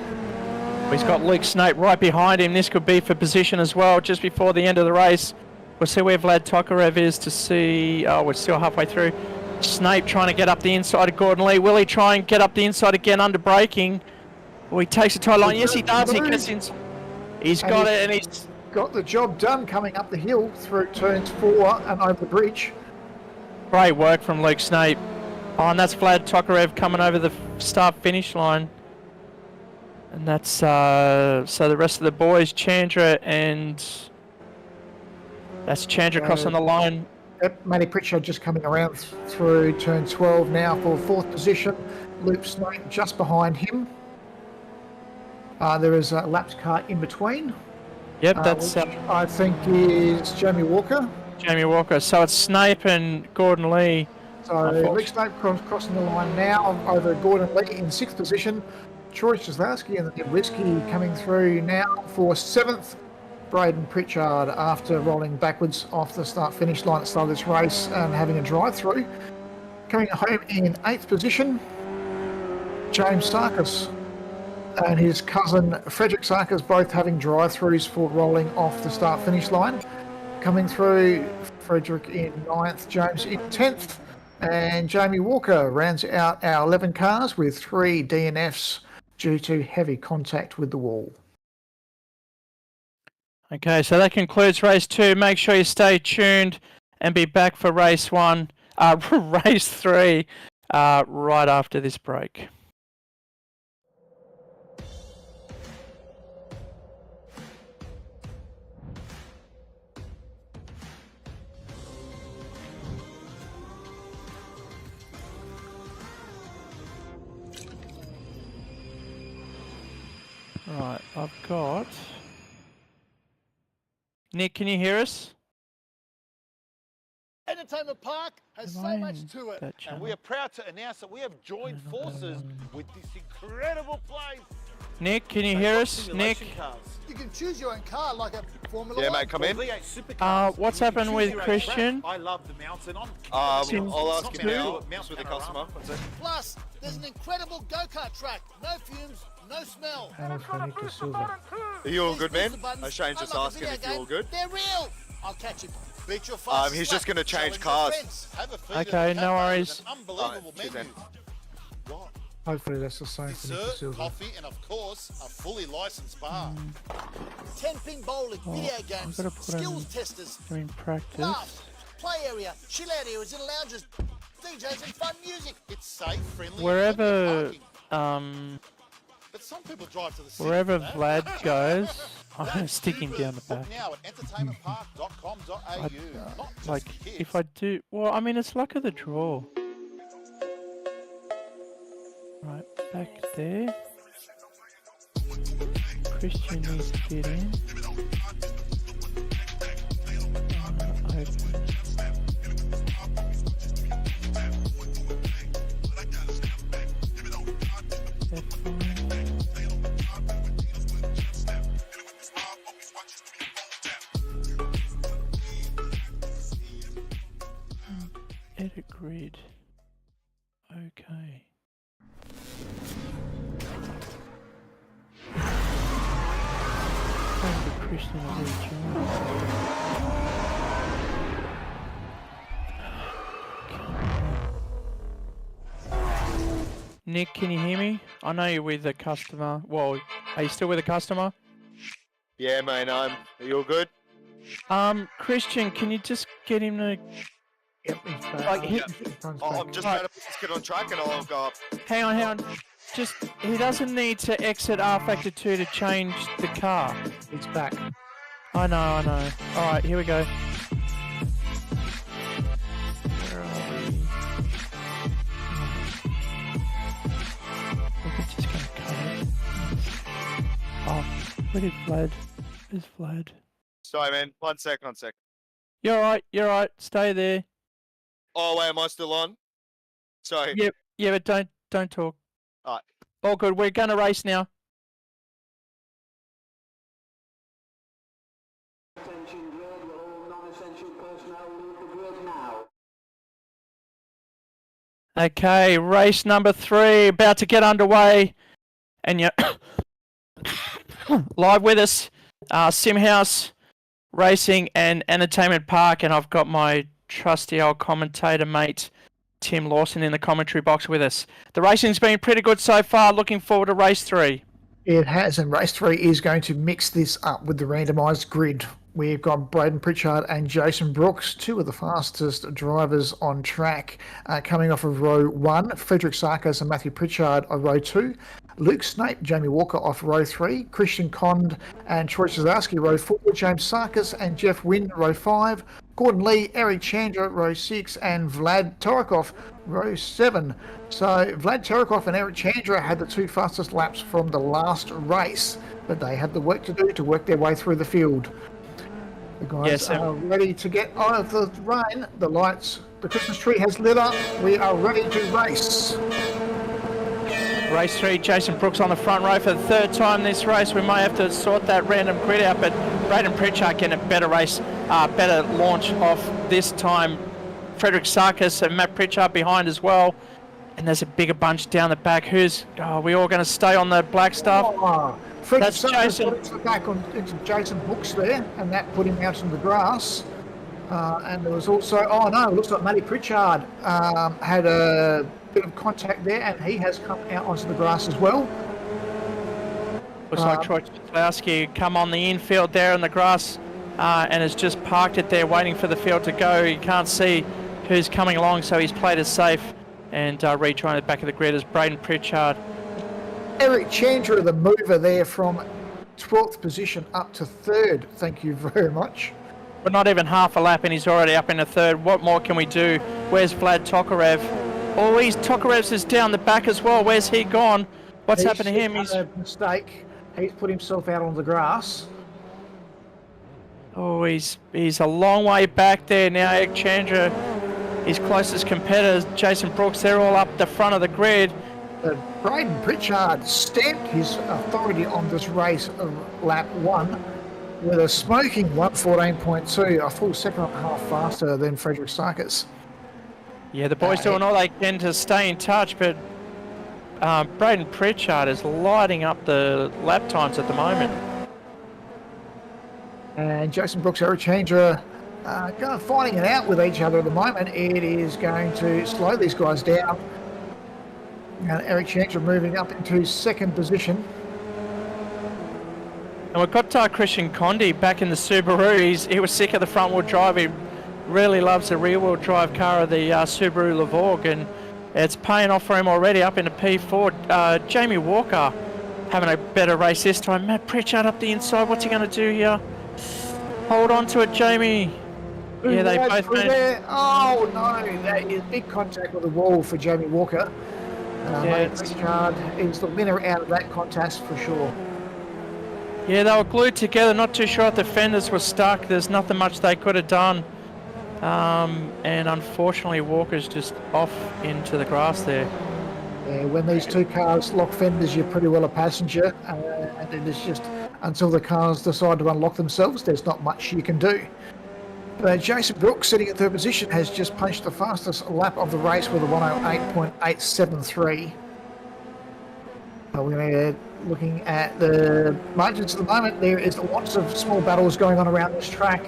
A: He's got Luke Snape right behind him. This could be for position as well, just before the end of the race. We'll see where Vlad Tokarev is to see. Oh, we're still halfway through. Snape trying to get up the inside of Gordon Lee. Will he try and get up the inside again under braking? Well, he takes a tight line. Yes, he does. He gets in. He's got it, and he's
B: got the job done coming up the hill through turns 4 and over the bridge.
A: Great work from Luke Snape. Oh, and that's Vlad Tokarev coming over the start-finish line. And that's, so the rest of the boys, Chandra and... That's Chandra crossing the line.
B: Yep, Matty Pritchard just coming around through turn 12 now for 4th position. Luke Snape just behind him. There is a lapped car in between.
A: Yep, that's...
B: I think is Jamie Walker.
A: Jamie Walker. So it's Snape and Gordon Lee.
B: So Luke Snape crossing the line now over Gordon Lee in 6th position. Troy Zaslowski and the Whiskey coming through now for 7th. Braden Pritchard, after rolling backwards off the start-finish line at the start of this race and having a drive-through. Coming home in 8th position, James Sarkis and his cousin Frederick Sarkis, both having drive-throughs for rolling off the start-finish line. Coming through, Frederick in 9th, James in 10th, and Jamie Walker rounds out our 11 cars with 3 DNFs due to heavy contact with the wall.
A: Okay, so that concludes race 2. Make sure you stay tuned and be back for race 3, right after this break. Right, I've got... Nick, can you hear us?
D: Entertainment Park has so much to it, and we are proud to announce that we have joined forces with this incredible place.
A: Nick, can you hear us? Nick?
D: You can choose your own car like a Formula 1.
E: Yeah, mate, come in.
A: What's happened with Christian?
C: I love the mountain on.
E: I'll ask him now. It's with the customer. One sec.
D: Plus, there's an incredible go-kart track. No fumes, no smell.
E: Are you all good, man? Shane's just asking if you're all good.
D: They're real. I'll catch him. Beat your fast
E: He's just going to change cars.
A: Okay, no worries.
D: Unbelievable
E: Cheers,
D: menu.
E: man.
D: What?
B: Hopefully that's the same for Nick
D: Dessert,
B: Silva.
D: coffee, and of course, a fully licensed bar. 10-pin bowling, video games,
A: I've got to put
D: skills testers,
A: Doing practice.
D: laugh, play area, chill out areas and lounges, DJs and fun music. It's safe, friendly,
A: Wherever,
D: and parking. But some people drive to the city
A: wherever
D: for that.
A: Vlad goes, I'm going to stick him
D: Book
A: down the back.
D: now at entertainmentpark.com.au. Not just
A: Like,
D: for kids.
A: if I do... Well, I mean, it's luck of the draw. Right, back there. Christian needs to get in. Open. That's fine. Edit grid. Okay. Thank you, Christian, Nick, can you hear me? I know you're with the customer. Well, are you still with the customer?
E: Yeah, mate, are you all good?
A: Christian, can you just get him to...
B: Yep, he's back.
A: Like, he-
E: I'm just trying to put this kid on track and I'll go up.
A: Hang on. Just, he doesn't need to exit R Factor 2 to change the car.
B: He's back.
A: I know. Alright, here we go. Where are we? We're just gonna cut it. Oh, where did Vlad? Where's Vlad?
E: Sorry, man. One sec.
A: You're alright. Stay there.
E: Oh, wait, am I still on? Sorry.
A: Yeah, but don't talk.
E: Alright.
A: All good. We're gonna race now. Okay, race number 3 about to get underway, and you're live with us, SimHaus Racing and Entertainment Park, and I've got my trusty old commentator mate Tim Lawson in the commentary box with us. The racing's been pretty good so far. Looking forward to race 3.
B: It has, and race 3 is going to mix this up with the randomised grid. We've got Braden Pritchard and Jason Brooks, 2 of the fastest drivers on track, coming off of row 1. Frederick Sarkis and Matthew Pritchard on row 2. Luke Snape, Jamie Walker off row 3. Christian Cond and Troy Sazowski row 4. James Sarkis and Jeff Wynn row 5. Gordon Lee, Eric Chandra row 6. And Vlad Torakov row 7. So Vlad Torakov and Eric Chandra had the 2 fastest laps from the last race, but they had the work to do to work their way through the field. The guys are ready to get out of the rain. The lights, the Christmas tree has lit up. We are ready to race.
A: Race 3, Jason Brooks on the front row for the third time this race. We may have to sort that random grid out, but Braden Pritchard getting a better race, better launch off this time. Frederick Sarkis and Matt Pritchard behind as well. And there's a bigger bunch down the back. Are we all going to stay on the black stuff?
B: Oh, Frederick
A: That's
B: Sarkis
A: Jason.
B: got into the back into Jason Brooks there, and that put him out on the grass. And there was also, oh no, it looks like Matty Pritchard had a bit of contact there, and he has come out onto the grass as well.
A: Looks like Troy Chlowski come on the infield there in the grass and has just parked it there waiting for the field to go. You can't see who's coming along, so he's played it safe and retrying it back of the grid as Braden Pritchard.
B: Eric Chandra, the mover there from 12th position up to 3rd. Thank you very much.
A: But not even half a lap and he's already up in the 3rd. What more can we do? Where's Vlad Tokarev? Oh, Tokarev's is down the back as well. Where's he gone? What's happened to him?
B: He's a mistake. He's put himself out on the grass.
A: Oh, he's a long way back there now. Eric Chandra, his closest competitors, Jason Brooks, they're all up the front of the grid.
B: Braden Pritchard stamped his authority on this race of lap 1 with a smoking 1:14.2, a full second and a half faster than Frederick Sarkis.
A: Yeah, the boys doing all they can to stay in touch, but Braden Pritchard is lighting up the lap times at the moment.
B: And Jason Brooks, Eric Chandra kind of fighting it out with each other at the moment. It is going to slow these guys down. And Eric Chandra moving up into 2nd position.
A: And we've got Christian Condi back in the Subaru. He was sick of the front-wheel drive. He really loves the rear-wheel drive car of the Subaru Levorg, and it's paying off for him already up into P4. Jamie Walker having a better race this time. Matt Pritchard up the inside. What's he going to do here? Hold on to it, Jamie. Yeah, they both managed.
B: There. Oh no, that is big contact with the wall for Jamie Walker.
A: Yeah,
B: Pritchard is the winner out of that contest for sure.
A: Yeah, they were glued together. Not too sure if the fenders were stuck. There's nothing much they could have done. And unfortunately, Walker's just off into the grass there.
B: Yeah, when these two cars lock fenders, you're pretty well a passenger. And it is just until the cars decide to unlock themselves, there's not much you can do. But Jason Brooks, sitting at 3rd position, has just punched the fastest lap of the race with a 1:08.873. We're going to looking at the margins at the moment. There is lots of small battles going on around this track.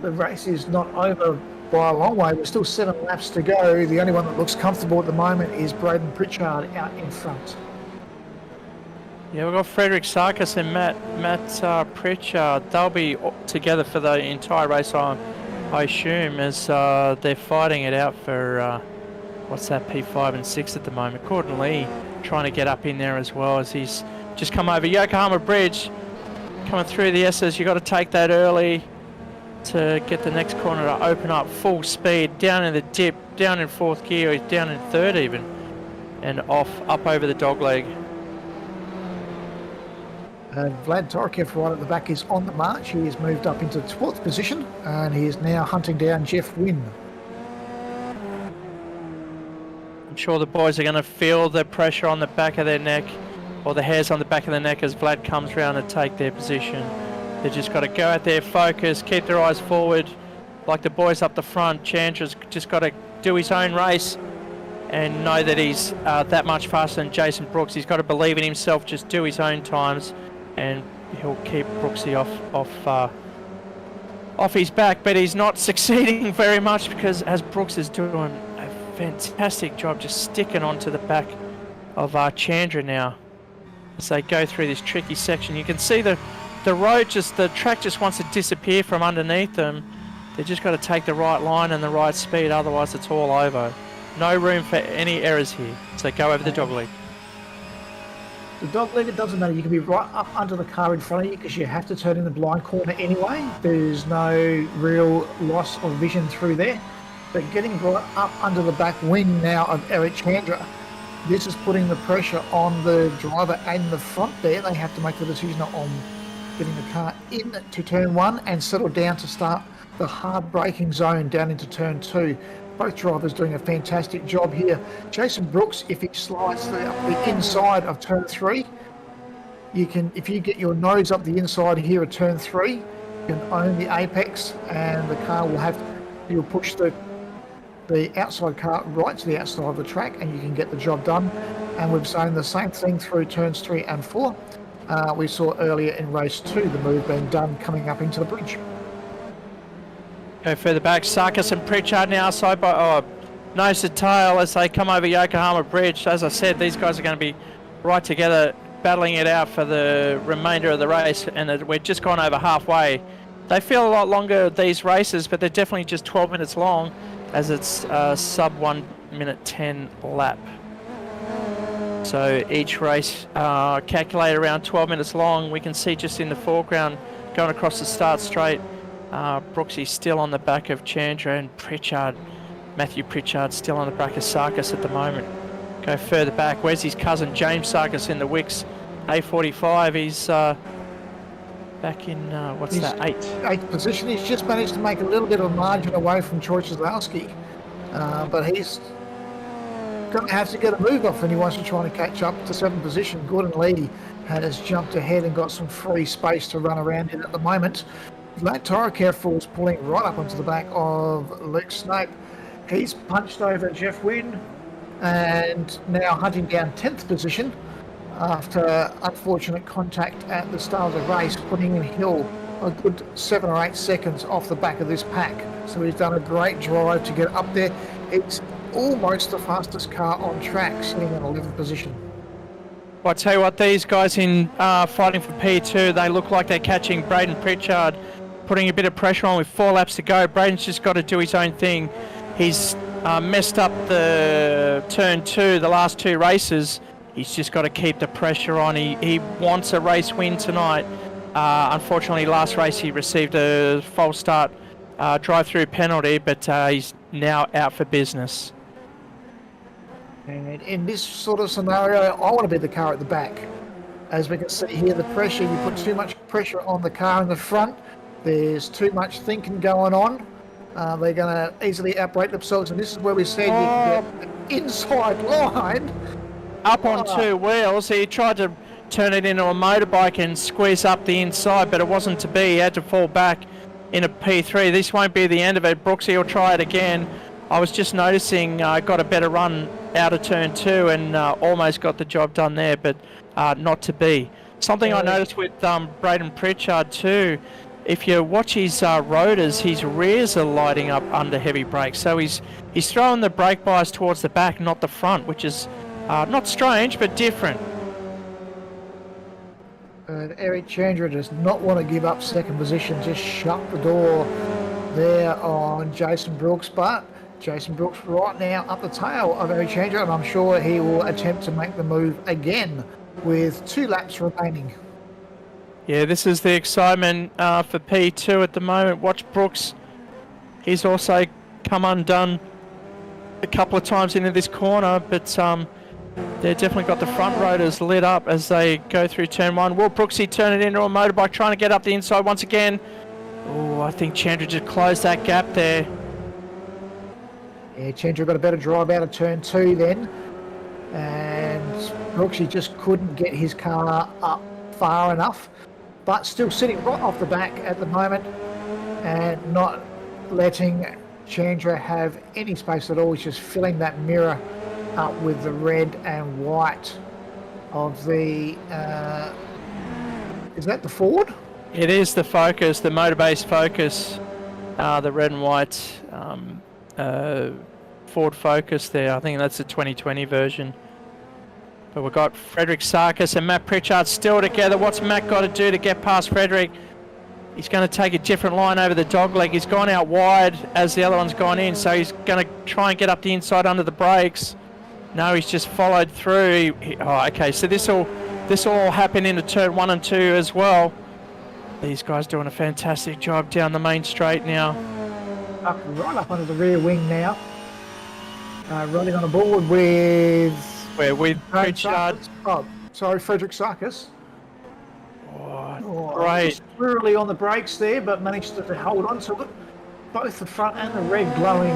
B: The race is not over by a long way. There's still 7 laps to go. The only one that looks comfortable at the moment is Braden Pritchard out in front.
A: Yeah, we've got Frederick Sarkis and Matt Pritchard. They'll be together for the entire race, I assume, as they're fighting it out for, what's that, P5 and 6 at the moment. Gordon Lee trying to get up in there as well as he's just come over Yokohama Bridge. Coming through the S's, you've got to take that early to get the next corner to open up full speed, down in the dip, down in 4th gear, down in 3rd even, and up over the dogleg.
B: And Vlad Torkev right at the back is on the march. He has moved up into 12th position and he is now hunting down Jeff Wynn.
A: I'm sure the boys are going to feel the pressure on the back of their neck, or the hairs on the back of the neck as Vlad comes round to take their position. They've just got to go out there, focus, keep their eyes forward, like the boys up the front. Chandra's just got to do his own race and know that he's that much faster than Jason Brooks. He's got to believe in himself, just do his own times, and he'll keep Brooksy off his back. But he's not succeeding very much because as Brooks is doing a fantastic job just sticking onto the back of Chandra now as they go through this tricky section. You can see the track just wants to disappear from underneath them. They just got to take the right line and the right speed, otherwise it's all over. No room for any errors here. So go over the dogleg.
B: The dogleg, it doesn't matter. You can be right up under the car in front of you because you have to turn in the blind corner anyway. There's no real loss of vision through there. But getting right up under the back wing now of Eric Chandra, this is putting the pressure on the driver and the front there. They have to make the decision on getting the car into turn 1 and settle down to start the hard braking zone down into turn 2. Both drivers doing a fantastic job here. Jason Brooks, if he slides up the inside of turn 3, you can, if you get your nose up the inside here at turn 3, you can own the apex, and the car will have, you'll push the outside car right to the outside of the track, and you can get the job done. And we've seen the same thing through turns 3 and 4. We saw earlier in race 2 the move being done coming up into the bridge.
A: Go further back, Sarkis and Pritchard now side by nose to tail as they come over Yokohama Bridge. As I said, these guys are going to be right together, battling it out for the remainder of the race, and we're just gone over halfway. They feel a lot longer, these races, but they're definitely just 12 minutes long, as it's sub 1 minute 10 lap. So each race calculated around 12 minutes long. We can see just in the foreground going across the start straight, Brooksy still on the back of Chandra, and Pritchard, Matthew Pritchard still on the back of Sarkis at the moment. Go further back, where's his cousin James Sarkis in the Wicks A45? He's back in, what's that, 8th
B: position. He's just managed to make a little bit of margin away from Troy Kozlowski, but he's going to have to get a move off when he wants to try and catch up to 7th position. Gordon Lee has jumped ahead and got some free space to run around in at the moment. Vlad Torokev is pulling right up onto the back of Luke Snape. He's punched over Jeff Wynn and now hunting down 10th position after unfortunate contact at the start of the race, putting in Hill a good 7 or 8 seconds off the back of this pack. So he's done a great drive to get up there. It's almost the fastest car on track, sitting in 11th position.
A: Well, I tell you what, these guys in fighting for P2, they look like they're catching Braden Pritchard, putting a bit of pressure on with 4 laps to go. Braden's just got to do his own thing. He's messed up the turn 2, the last 2 races. He's just got to keep the pressure on. He wants a race win tonight. Unfortunately, last race he received a false start drive-through penalty, but he's now out for business.
B: And in this sort of scenario, I want to be the car at the back. As we can see here, the pressure, you put too much pressure on the car in the front. There's too much thinking going on. They're going to easily outbrake themselves, and this is where we said you can get the inside line.
A: Up on 2 wheels, he tried to turn it into a motorbike and squeeze up the inside, but it wasn't to be. He had to fall back in a P3. This won't be the end of it. Brooksy will try it again. I was just noticing got a better run out of turn 2 and almost got the job done there, but not to be. Something I noticed with Braden Pritchard too, if you watch his rotors, his rears are lighting up under heavy brakes. So he's throwing the brake bias towards the back, not the front, which is not strange, but different.
B: And Eric Chandra does not want to give up 2nd position, just shut the door there on Jason Brooks, but Jason Brooks right now up the tail of Eric Chandra, and I'm sure he will attempt to make the move again with 2 laps remaining.
A: Yeah, this is the excitement for P2 at the moment. Watch Brooks. He's also come undone a couple of times into this corner, but they've definitely got the front rotors lit up as they go through turn 1. Will Brooksy turn it into a motorbike, trying to get up the inside once again? Oh, I think Chandra just closed that gap there.
B: Yeah, Chandra got a better drive out of turn 2 then, and Brooksy just couldn't get his car up far enough, but still sitting right off the back at the moment and not letting Chandra have any space at all. He's just filling that mirror up with the red and white of the is that the Ford?
A: It is the Focus, the motor-based Focus, the red and white Ford Focus there. I think that's the 2020 version. But we've got Frederick Sarkis and Matt Pritchard still together. What's Matt got to do to get past Frederick? He's going to take a different line over the dogleg. He's gone out wide as the other one's gone in, so he's going to try and get up the inside under the brakes. No, he's just followed through. Oh, okay, so this will happen into turn 1 and 2 as well. These guys doing a fantastic job down the main straight now.
B: Right up under the rear wing now. Running on a board with...
A: With Pritchard.
B: Oh, sorry, Frederick Sarkis.
A: Oh, great.
B: Just really on the brakes there, but managed to hold on to it. both the front and the red glowing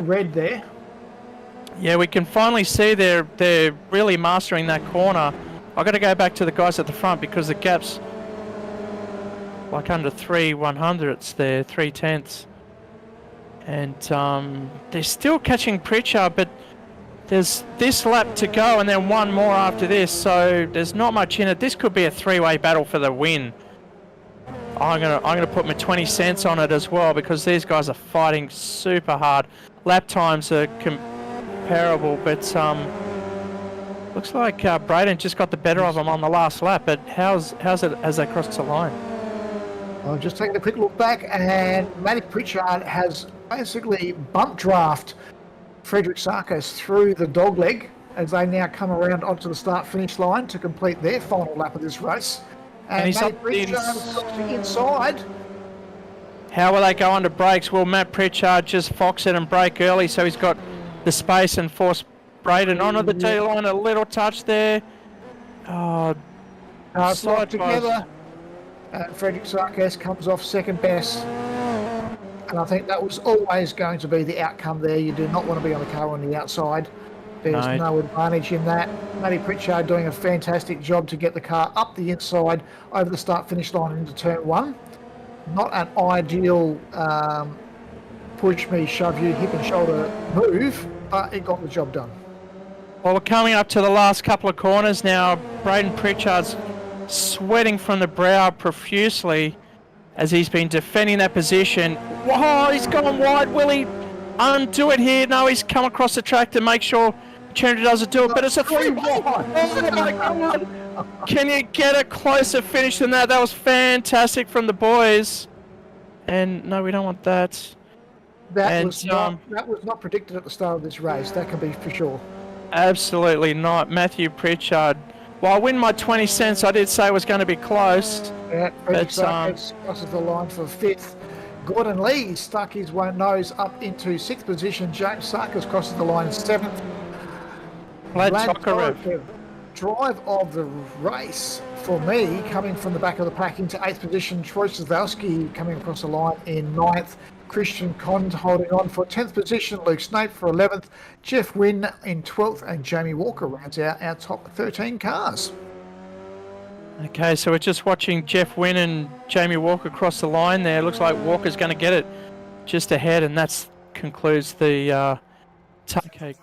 B: red there.
A: Yeah, we can finally see they're really mastering that corner. I've got to go back to the guys at the front because the gap's like under 3/100ths there, 3/10ths. And they're still catching Pritchard, but there's this lap to go and then one more after this, so there's not much in it. This could be a three-way battle for the win. I'm gonna put my 20 cents on it as well because these guys are fighting super hard. Lap times are comparable, but looks like Braden just got the better of them on the last lap. But how's it as they crossed the line?
B: I'll just take a quick look back, and Matty Pritchard has basically bump draft Frederick Sarkis through the dogleg as they now come around onto the start-finish line to complete their final lap of this race. And
A: he's
B: Matty
A: up
B: Pritchard got the inside.
A: How will they go under brakes? Will Matt Pritchard just fox it and brake early so he's got the space and force Braden onto the T-line? A little touch there. Oh,
B: Cars locked together. Frederick Sarkis comes off second best. And I think that was always going to be the outcome there. You do not want to be on the car on the outside. There's no advantage in that. Matty Pritchard doing a fantastic job to get the car up the inside over the start-finish line into turn one. Not an ideal push me, shove you, hip and shoulder move, but it got the job done.
A: Well, we're coming up to the last couple of corners now. Braden Pritchard's sweating from the brow profusely as he's been defending that position. Whoa, he's gone wide. Will he undo it here? No, he's come across the track to make sure Chandra doesn't do it, but it's a three-way. Oh my God. Can you get a closer finish than that? That was fantastic from the boys. And no, we don't want that.
B: That was not predicted at the start of this race. That can be for sure.
A: Absolutely not. Matthew Pritchard. Well, I win my 20 cents. I did say it was going to be close.
B: Yeah, crosses the line for fifth. Gordon Lee stuck his one nose up into sixth position. James Sarkis crosses the line seventh.
A: Vlad Tokarev.
B: Drive of the race for me, coming from the back of the pack into eighth position. Troy Sazowski coming across the line in ninth. Christian Cond holding on for 10th position. Luke Snape for 11th. Jeff Wynn in 12th. And Jamie Walker rounds out our top 13 cars.
A: Okay, so we're just watching Jeff Wynn and Jamie Walker cross the line there. Looks like Walker's going to get it just ahead, and that concludes the okay.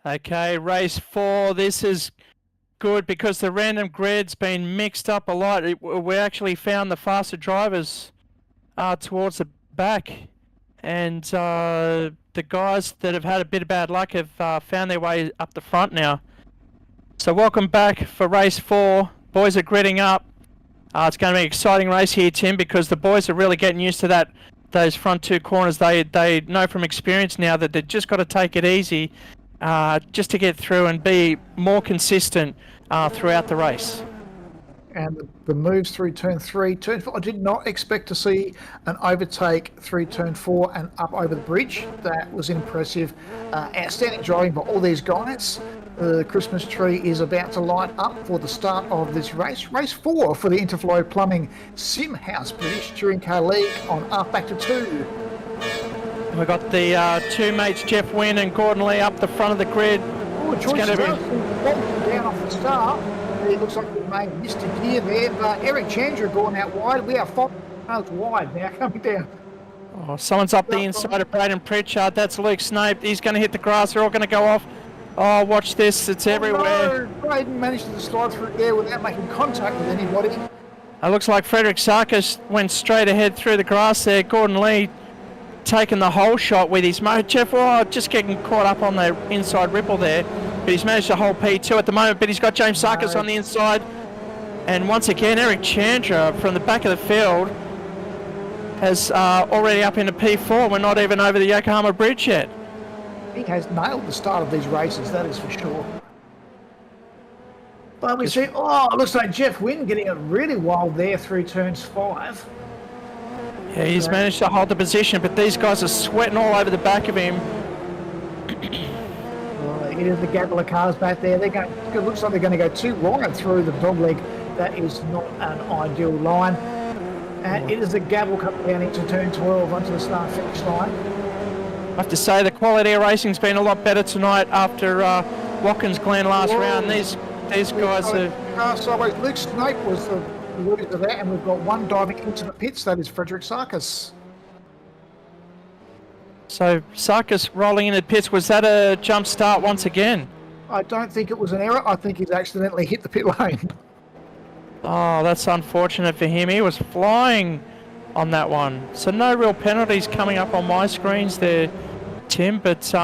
A: Okay, race 4. This is good because the random grid's been mixed up a lot. We actually found the faster drivers towards the back, and the guys that have had a bit of bad luck have found their way up the front now. So welcome back for race 4. Boys are gridding up. It's going to be an exciting race here, Tim, because the boys are really getting used to those front 2 corners. They know from experience now that they've just got to take it easy just to get through and be more consistent throughout the race.
B: And the moves through turn 3, turn 4. I did not expect to see an overtake through turn 4 and up over the bridge. That was impressive. Outstanding driving by all these guys. The Christmas tree is about to light up for the start of this race. Race 4 for the Interflow Plumbing SimHaus British Touring Car League on up back to 2.
A: We've got the 2 mates, Jeff Wynn and Gordon Lee, up the front of the grid.
B: Oh, Joyce is down off the start. It looks like we may have missed a gear there, but Eric Chandra gone out wide. We are 5 miles wide now coming down.
A: Oh, someone's up the inside of Braden Pritchard. That's Luke Snape. He's going to hit the grass. They're all going to go off. Oh, watch this. It's everywhere.
B: No, Braden managed to slide through there without making contact with anybody.
A: It looks like Frederick Sarkis went straight ahead through the grass there. Gordon Lee taking the whole shot with his motor. Jeff, just getting caught up on the inside ripple there. But he's managed to hold P2 at the moment, but he's got James Sarkis on the inside. And once again, Eric Chandra from the back of the field has already up into P4. We're not even over the Yokohama Bridge yet.
B: He has nailed the start of these races, that is for sure. But we see, it looks like Jeff Wynn getting it really wild there through turns 5.
A: Yeah, he's managed to hold the position, but these guys are sweating all over the back of him.
B: It is the gap of the cars back there. It looks like they're going to go too wide through the dogleg. That is not an ideal line. And it is the gavel coming down into turn 12 onto the start-finish line.
A: I have to say the quality of racing's been a lot better tonight after Watkins Glen last round. These guys are...
B: Sideways. Luke Snape was the loser of that, and we've got one diving into the pits. That is Frederick Sarkis.
A: So Sarkis rolling in the pits, was that a jump start once again?
B: I don't think it was an error. I think he's accidentally hit the pit lane.
A: Oh, that's unfortunate for him. He was flying on that one. So no real penalties coming up on my screens there, Tim, but...
B: No,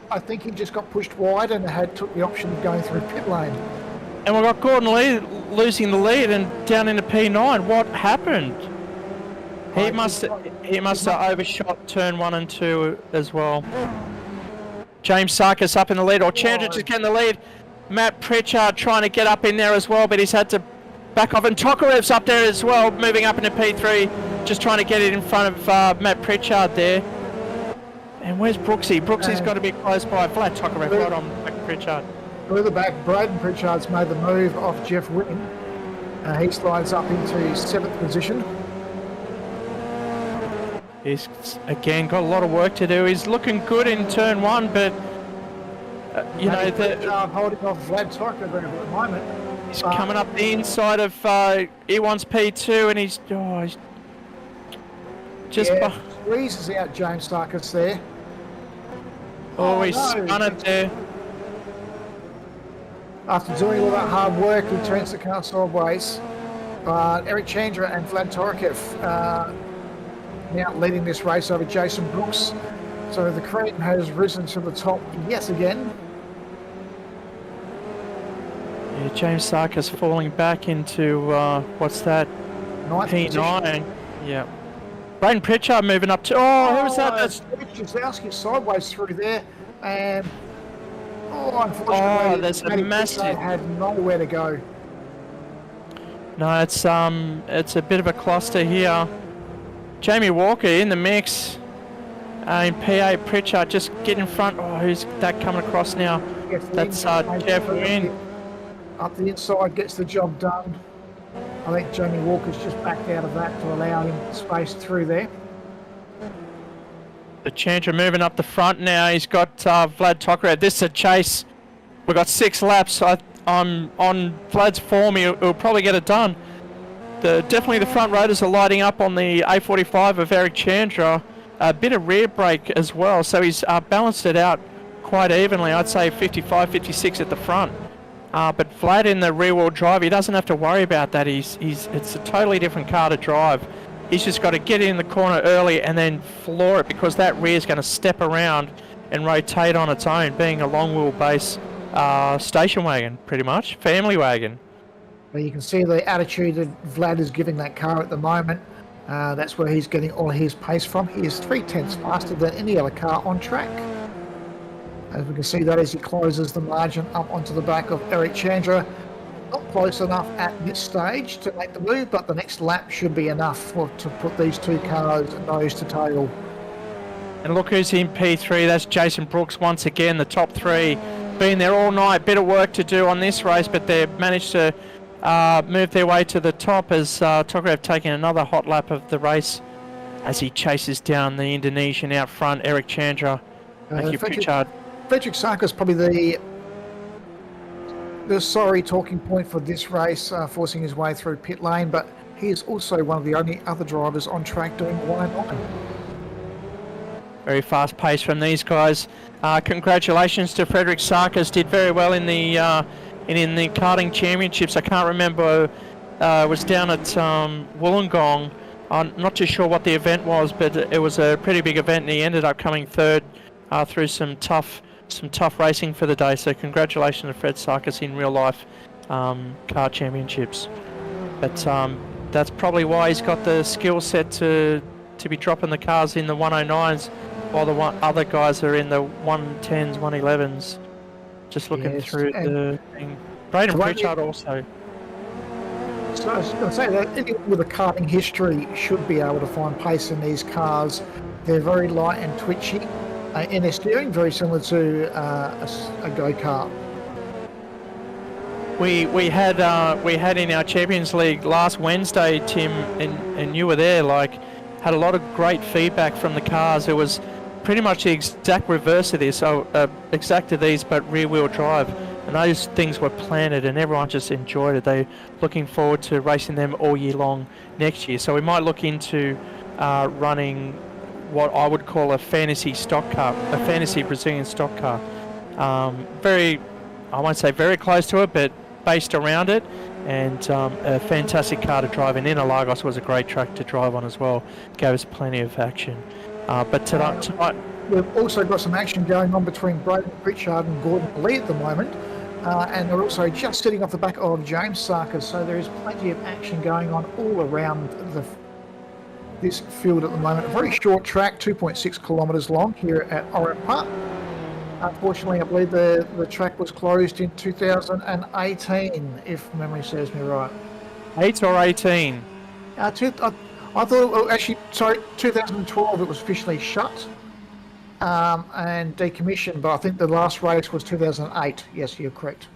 B: I think he just got pushed wide and took the option of going through pit lane.
A: And we've got Gordon Lee losing the lead and down into P9. What happened? He must have overshot turn 1 and 2 as well. James Sarkis up in the lead, or Chandra just getting the lead. Matt Pritchard trying to get up in there as well, but he's had to back off. And Tokarev's up there as well, moving up into P3, just trying to get it in front of Matt Pritchard there. And where's Brooksy? Brooksy's got to be close by. Flat Tokarev right on Matt Pritchard.
B: Further back, Braden Pritchard's made the move off Jeff Wynn. He slides up into 7th position.
A: He's, again, got a lot of work to do. He's looking good in turn 1, but, you know...
B: holding off Vlad Tokarev at the moment.
A: He's coming up the inside of E1's P2, and he's just...
B: squeezes out James Sarkis there.
A: He's spun it there.
B: After doing all that hard work, he turns the car sideways. Eric Chandra and Vlad Tokarev now leading this race over Jason Brooks. So the cream has risen to the top yet again.
A: Yeah, James Sarkis falling back into, what's that? P9. Yeah. Braden Pritchard moving up to... who was that? That's
B: Jazowski sideways through there. And... unfortunately,
A: there's a massive...
B: had nowhere to go.
A: No, it's a bit of a cluster here. Jamie Walker in the mix. In P8, Pritchard just get in front. Who's that coming across now? That's Jeff Wynn.
B: Up the inside, gets the job done. I think Jamie Walker's just backed out of that to allow him space through there.
A: The Chandra moving up the front now. He's got Vlad Tokarev. This is a chase. We've got 6 laps. I'm on Vlad's form. He'll probably get it done. Definitely the front rotors are lighting up on the A45 of Eric Chandra. A bit of rear brake as well, so he's balanced it out quite evenly. I'd say 55, 56 at the front. But Vlad in the rear-wheel drive, he doesn't have to worry about that. It's a totally different car to drive. He's just got to get in the corner early and then floor it, because that rear is going to step around and rotate on its own, being a long wheelbase station wagon, pretty much, family wagon.
B: Well, you can see the attitude that Vlad is giving that car at the moment. That's where he's getting all his pace from. He is 3/10 faster than any other car on track. As we can see that as he closes the margin up onto the back of Eric Chandra. Not close enough at this stage to make the move, but the next lap should be enough to put these two cars nose to tail.
A: And look who's in P3, that's Jason Brooks once again, the top three. Been there all night, bit of work to do on this race, but they've managed to move their way to the top as Tokarev taking another hot lap of the race as he chases down the Indonesian out front, Eric Chandra. Thank you, Pritchard.
B: Frederick Sarka's probably the sorry talking point for this race, forcing his way through pit lane, but he is also one of the only other drivers on track doing 109.
A: Very fast pace from these guys. Congratulations to Frederick Sarkis, did very well in the karting championships. I can't remember, was down at Wollongong. I'm not too sure what the event was, but it was a pretty big event and he ended up coming third through some tough racing for the day. So congratulations to Fred Sarkis in real life car championships. But that's probably why he's got the skill set to be dropping the cars in the 109s while the other guys are in the 110s, 111s. Just looking through the thing. Braden Pritchard also.
B: So I was going to say that anyone with a karting history should be able to find pace in these cars. They're very light and twitchy in their steering, very similar to a go-kart.
A: We had in our Champions League last Wednesday, Tim, and you were there. Had a lot of great feedback from the cars. It was pretty much the exact reverse of this, exact of these, but rear-wheel drive. And those things were planted, and everyone just enjoyed it. They're looking forward to racing them all year long next year. So we might look into running what I would call a fantasy stock car, a fantasy Brazilian stock car. I won't say very close to it, but based around it, and a fantastic car to drive. And Interlagos was a great track to drive on as well. Gave us plenty of action. But tonight,
B: we've also got some action going on between Braden Pritchard and Gordon Lee at the moment. And they're also just sitting off the back of James Sarkis. So there is plenty of action going on all around this field at the moment. A very short track, 2.6 kilometres long here at Oran Park. Unfortunately, I believe the track was closed in 2018, if memory serves me right.
A: 8 or 18?
B: I thought, actually, sorry, 2012 it was officially shut and decommissioned, but I think the last race was 2008. Yes, you're correct.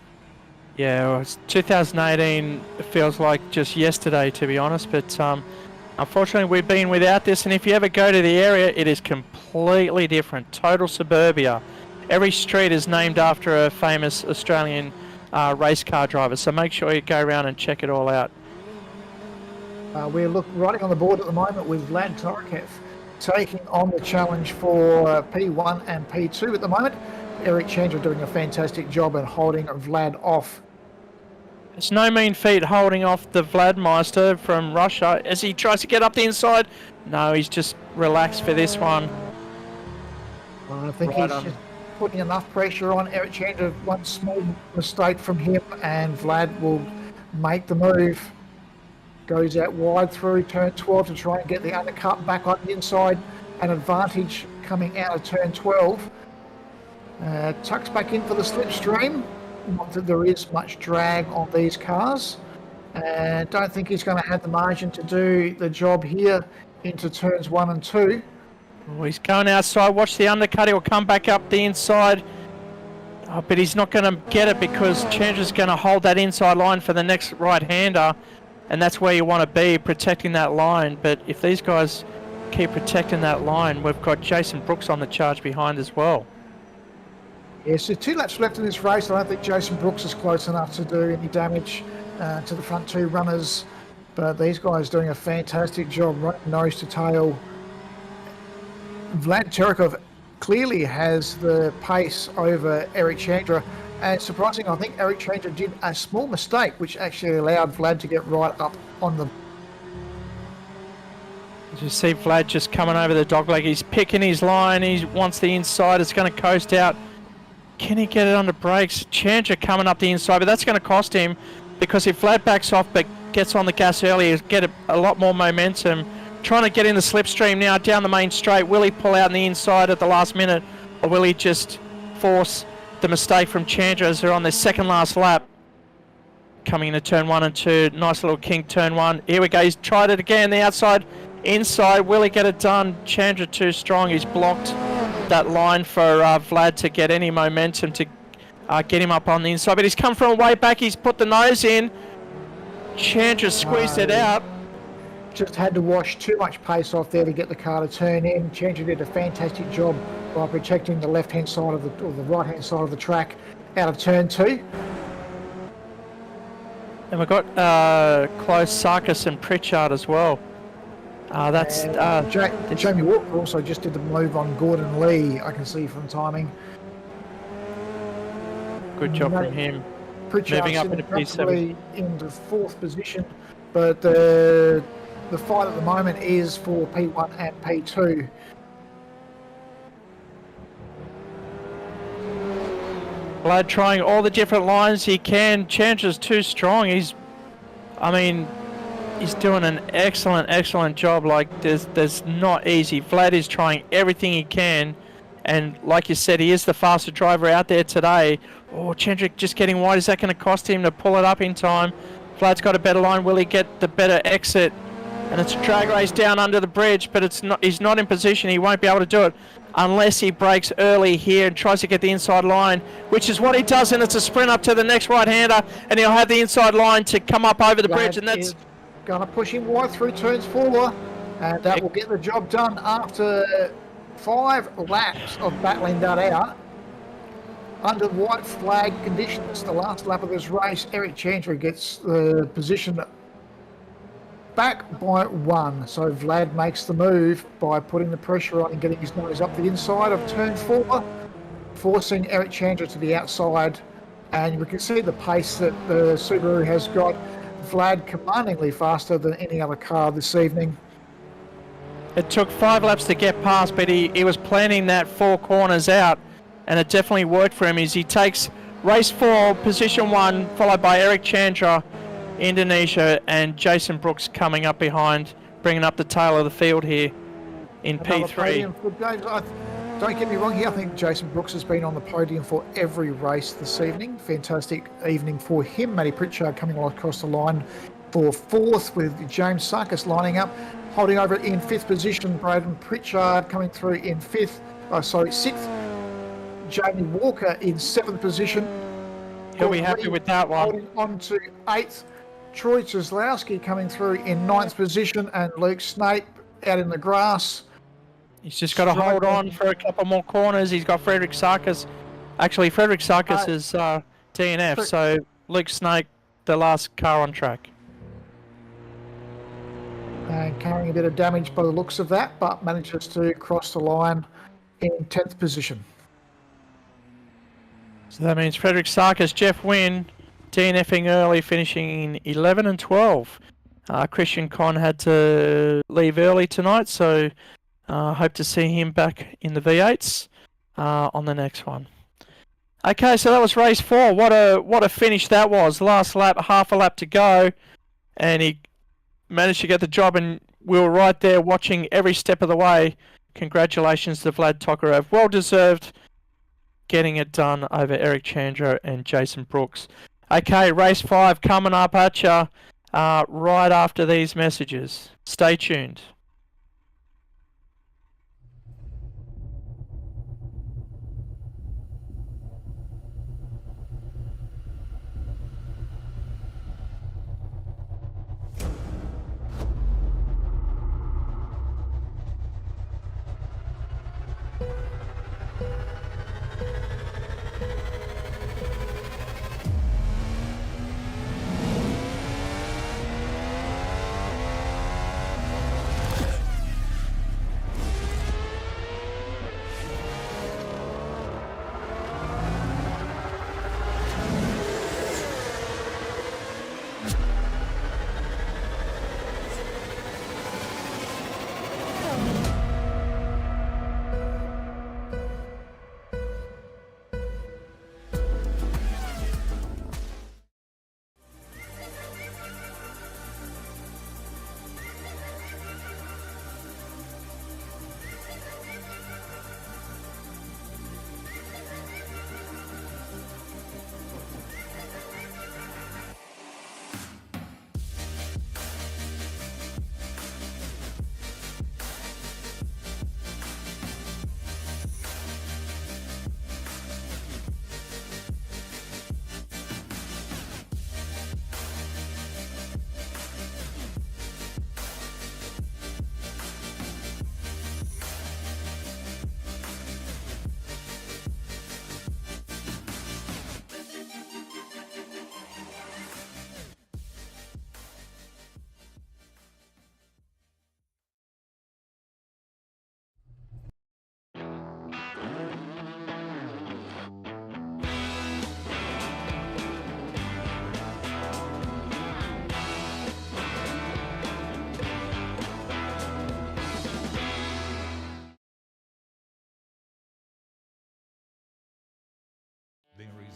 A: Yeah, well, it's 2018. It feels like just yesterday, to be honest, but unfortunately we've been without this, and if you ever go to the area, it is completely different. Total suburbia. Every street is named after a famous Australian race car driver, so make sure you go around and check it all out.
B: We're riding on the board at the moment with Vlad Tokarev taking on the challenge for P1 and P2 at the moment. Eric Chandra doing a fantastic job at holding Vlad off.
A: It's no mean feat holding off the Vladmeister from Russia as he tries to get up the inside. No, he's just relaxed for this one.
B: I think he's just putting enough pressure on Eric Chandra. One small mistake from him and Vlad will make the move. Goes out wide through turn 12 to try and get the undercut back on the inside. An advantage coming out of turn 12. Tucks back in for the slipstream. Not that there is much drag on these cars. And don't think he's going to have the margin to do the job here into turns 1 and 2.
A: Oh, he's going outside. Watch the undercut. He'll come back up the inside. Oh, but he's not going to get it because Chandra's going to hold that inside line for the next right-hander. And that's where you want to be, protecting that line. But if these guys keep protecting that line, we've got Jason Brooks on the charge behind as well.
B: Yes, there's 2 laps left in this race. I don't think Jason Brooks is close enough to do any damage to the front 2 runners. But these guys doing a fantastic job, right nose to tail. Vlad Terikov clearly has the pace over Eric Chandra. And surprisingly, I think Eric Chandra did a small mistake, which actually allowed Vlad to get right up on the...
A: As you see Vlad just coming over the dogleg, he's picking his line, he wants the inside, it's going to coast out. Can he get it under brakes? Chandra coming up the inside, but that's going to cost him, because if Vlad backs off but gets on the gas early, he'll get a lot more momentum. Trying to get in the slipstream now down the main straight. Will he pull out on the inside at the last minute, or will he just force the mistake from Chandra as they're on their second last lap? Coming into turn 1 and 2, nice little kink turn 1. Here we go, he's tried it again, the outside, inside. Will he get it done? Chandra too strong, he's blocked that line for Vlad to get any momentum to get him up on the inside, but he's come from way back, he's put the nose in. Chandra squeezed it out.
B: Just had to wash too much pace off there to get the car to turn in. Chandra did a fantastic job by protecting the left-hand side of the, or the right-hand side of the track out of turn 2.
A: And we've got close Sarkis and Pritchard as well.
B: Jamie Walker also just did the move on Gordon Lee, I can see from timing.
A: Good job from him.
B: Pritchard's
A: moving up into P7
B: into 4th position, but the fight at the moment is for P1 and P2.
A: Vlad trying all the different lines he can. Chandra's too strong. He's doing an excellent job. Like there's not easy. Vlad is trying everything he can, and like you said, he is the faster driver out there today. Oh, Chandra just getting wide. Is that going to cost him to pull it up in time? Vlad's got a better line. Will he get the better exit? And it's a drag race down under the bridge, but it's not. He's not in position. He won't be able to do it unless he breaks early here and tries to get the inside line, which is what he does. And it's a sprint up to the next right-hander, and he'll have the inside line to come up over the bridge. And that's
B: going to push him wide through turns 4, and that will get the job done after 5 laps of battling that out. Under white flag conditions, the last lap of this race, Eric Chandra gets the position back by 1. So Vlad makes the move by putting the pressure on and getting his nose up the inside of turn 4, forcing Eric Chandra to the outside. And we can see the pace that the Subaru has got. Vlad commandingly faster than any other car this evening.
A: It took 5 laps to get past, but he was planning that 4 corners out, and it definitely worked for him. As he takes race 4, position 1, followed by Eric Chandra, Indonesia, and Jason Brooks coming up behind, bringing up the tail of the field here in P3.
B: Don't get me wrong here, I think Jason Brooks has been on the podium for every race this evening. Fantastic evening for him. Matty Pritchard coming across the line for 4th, with James Sarkis lining up. Holding over in 5th position, Braden Pritchard coming through in 6th. Jamie Walker in 7th position.
A: He'll be happy with that one.
B: Holding on to 8th. Troy Czeslowski coming through in 9th position, and Luke Snape out in the grass.
A: He's just got to hold on for a couple more corners. He's got Frederick Sarkis. Actually, Frederick Sarkis is DNF, so Luke Snake, the last car on track.
B: And carrying a bit of damage by the looks of that, but manages to cross the line in 10th position.
A: So that means Frederick Sarkis, Jeff Wynn, DNFing early, finishing in 11 and 12. Christian Conn had to leave early tonight, so hope to see him back in the V8s on the next one. Okay, so that was race 4. What a finish that was. Last lap, half a lap to go, and he managed to get the job, and we were right there watching every step of the way. Congratulations to Vlad Tokarev. Well deserved getting it done over Eric Chandra and Jason Brooks. Okay, race 5 coming up at you right after these messages. Stay tuned.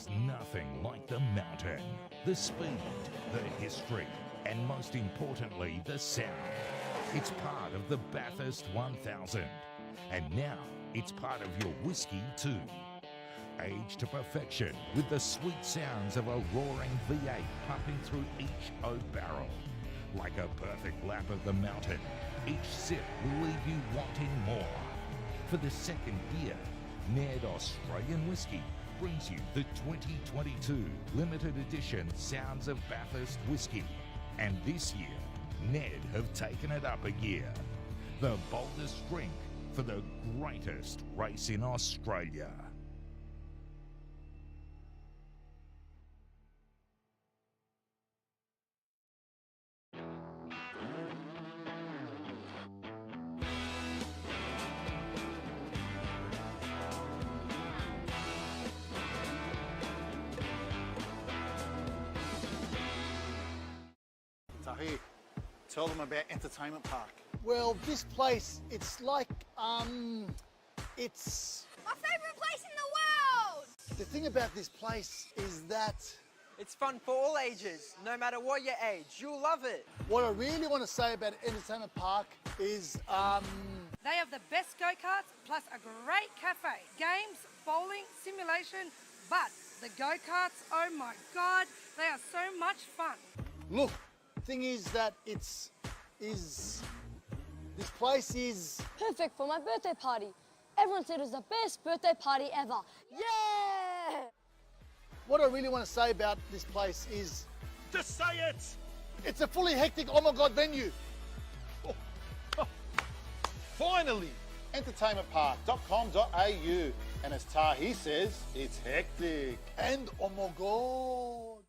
F: There's nothing like the mountain. The speed, the history, and most importantly, the sound. It's part of the Bathurst 1000. And now it's part of your whiskey too. Aged to perfection with the sweet sounds of a roaring V8 pumping through each oak barrel. Like a perfect lap of the mountain, each sip will leave you wanting more. For the second year, Ned Australian Whiskey brings you the 2022 limited edition Sounds of Bathurst Whiskey. And this year, Ned have taken it up a gear. The boldest drink for the greatest race in Australia.
C: Tahir, tell them about Entertainment Park.
D: Well, this place, it's like, it's...
G: My favourite place in the world!
D: The thing about this place is that
H: It's fun for all ages, no matter what your age. You'll love it.
D: what I really want to say about Entertainment Park is,
I: They have the best go-karts plus a great cafe. Games, bowling, simulation, but the go-karts, oh my God, they are so much fun.
D: look, thing is that this place is...
G: Perfect for my birthday party. Everyone said it was the best birthday party ever. Yeah!
D: What I really want to say about this place is...
C: Just say it!
D: It's a fully hectic, oh my God, venue.
C: Finally! Entertainmentpark.com.au. And as Tahir says, it's hectic.
D: And oh my God.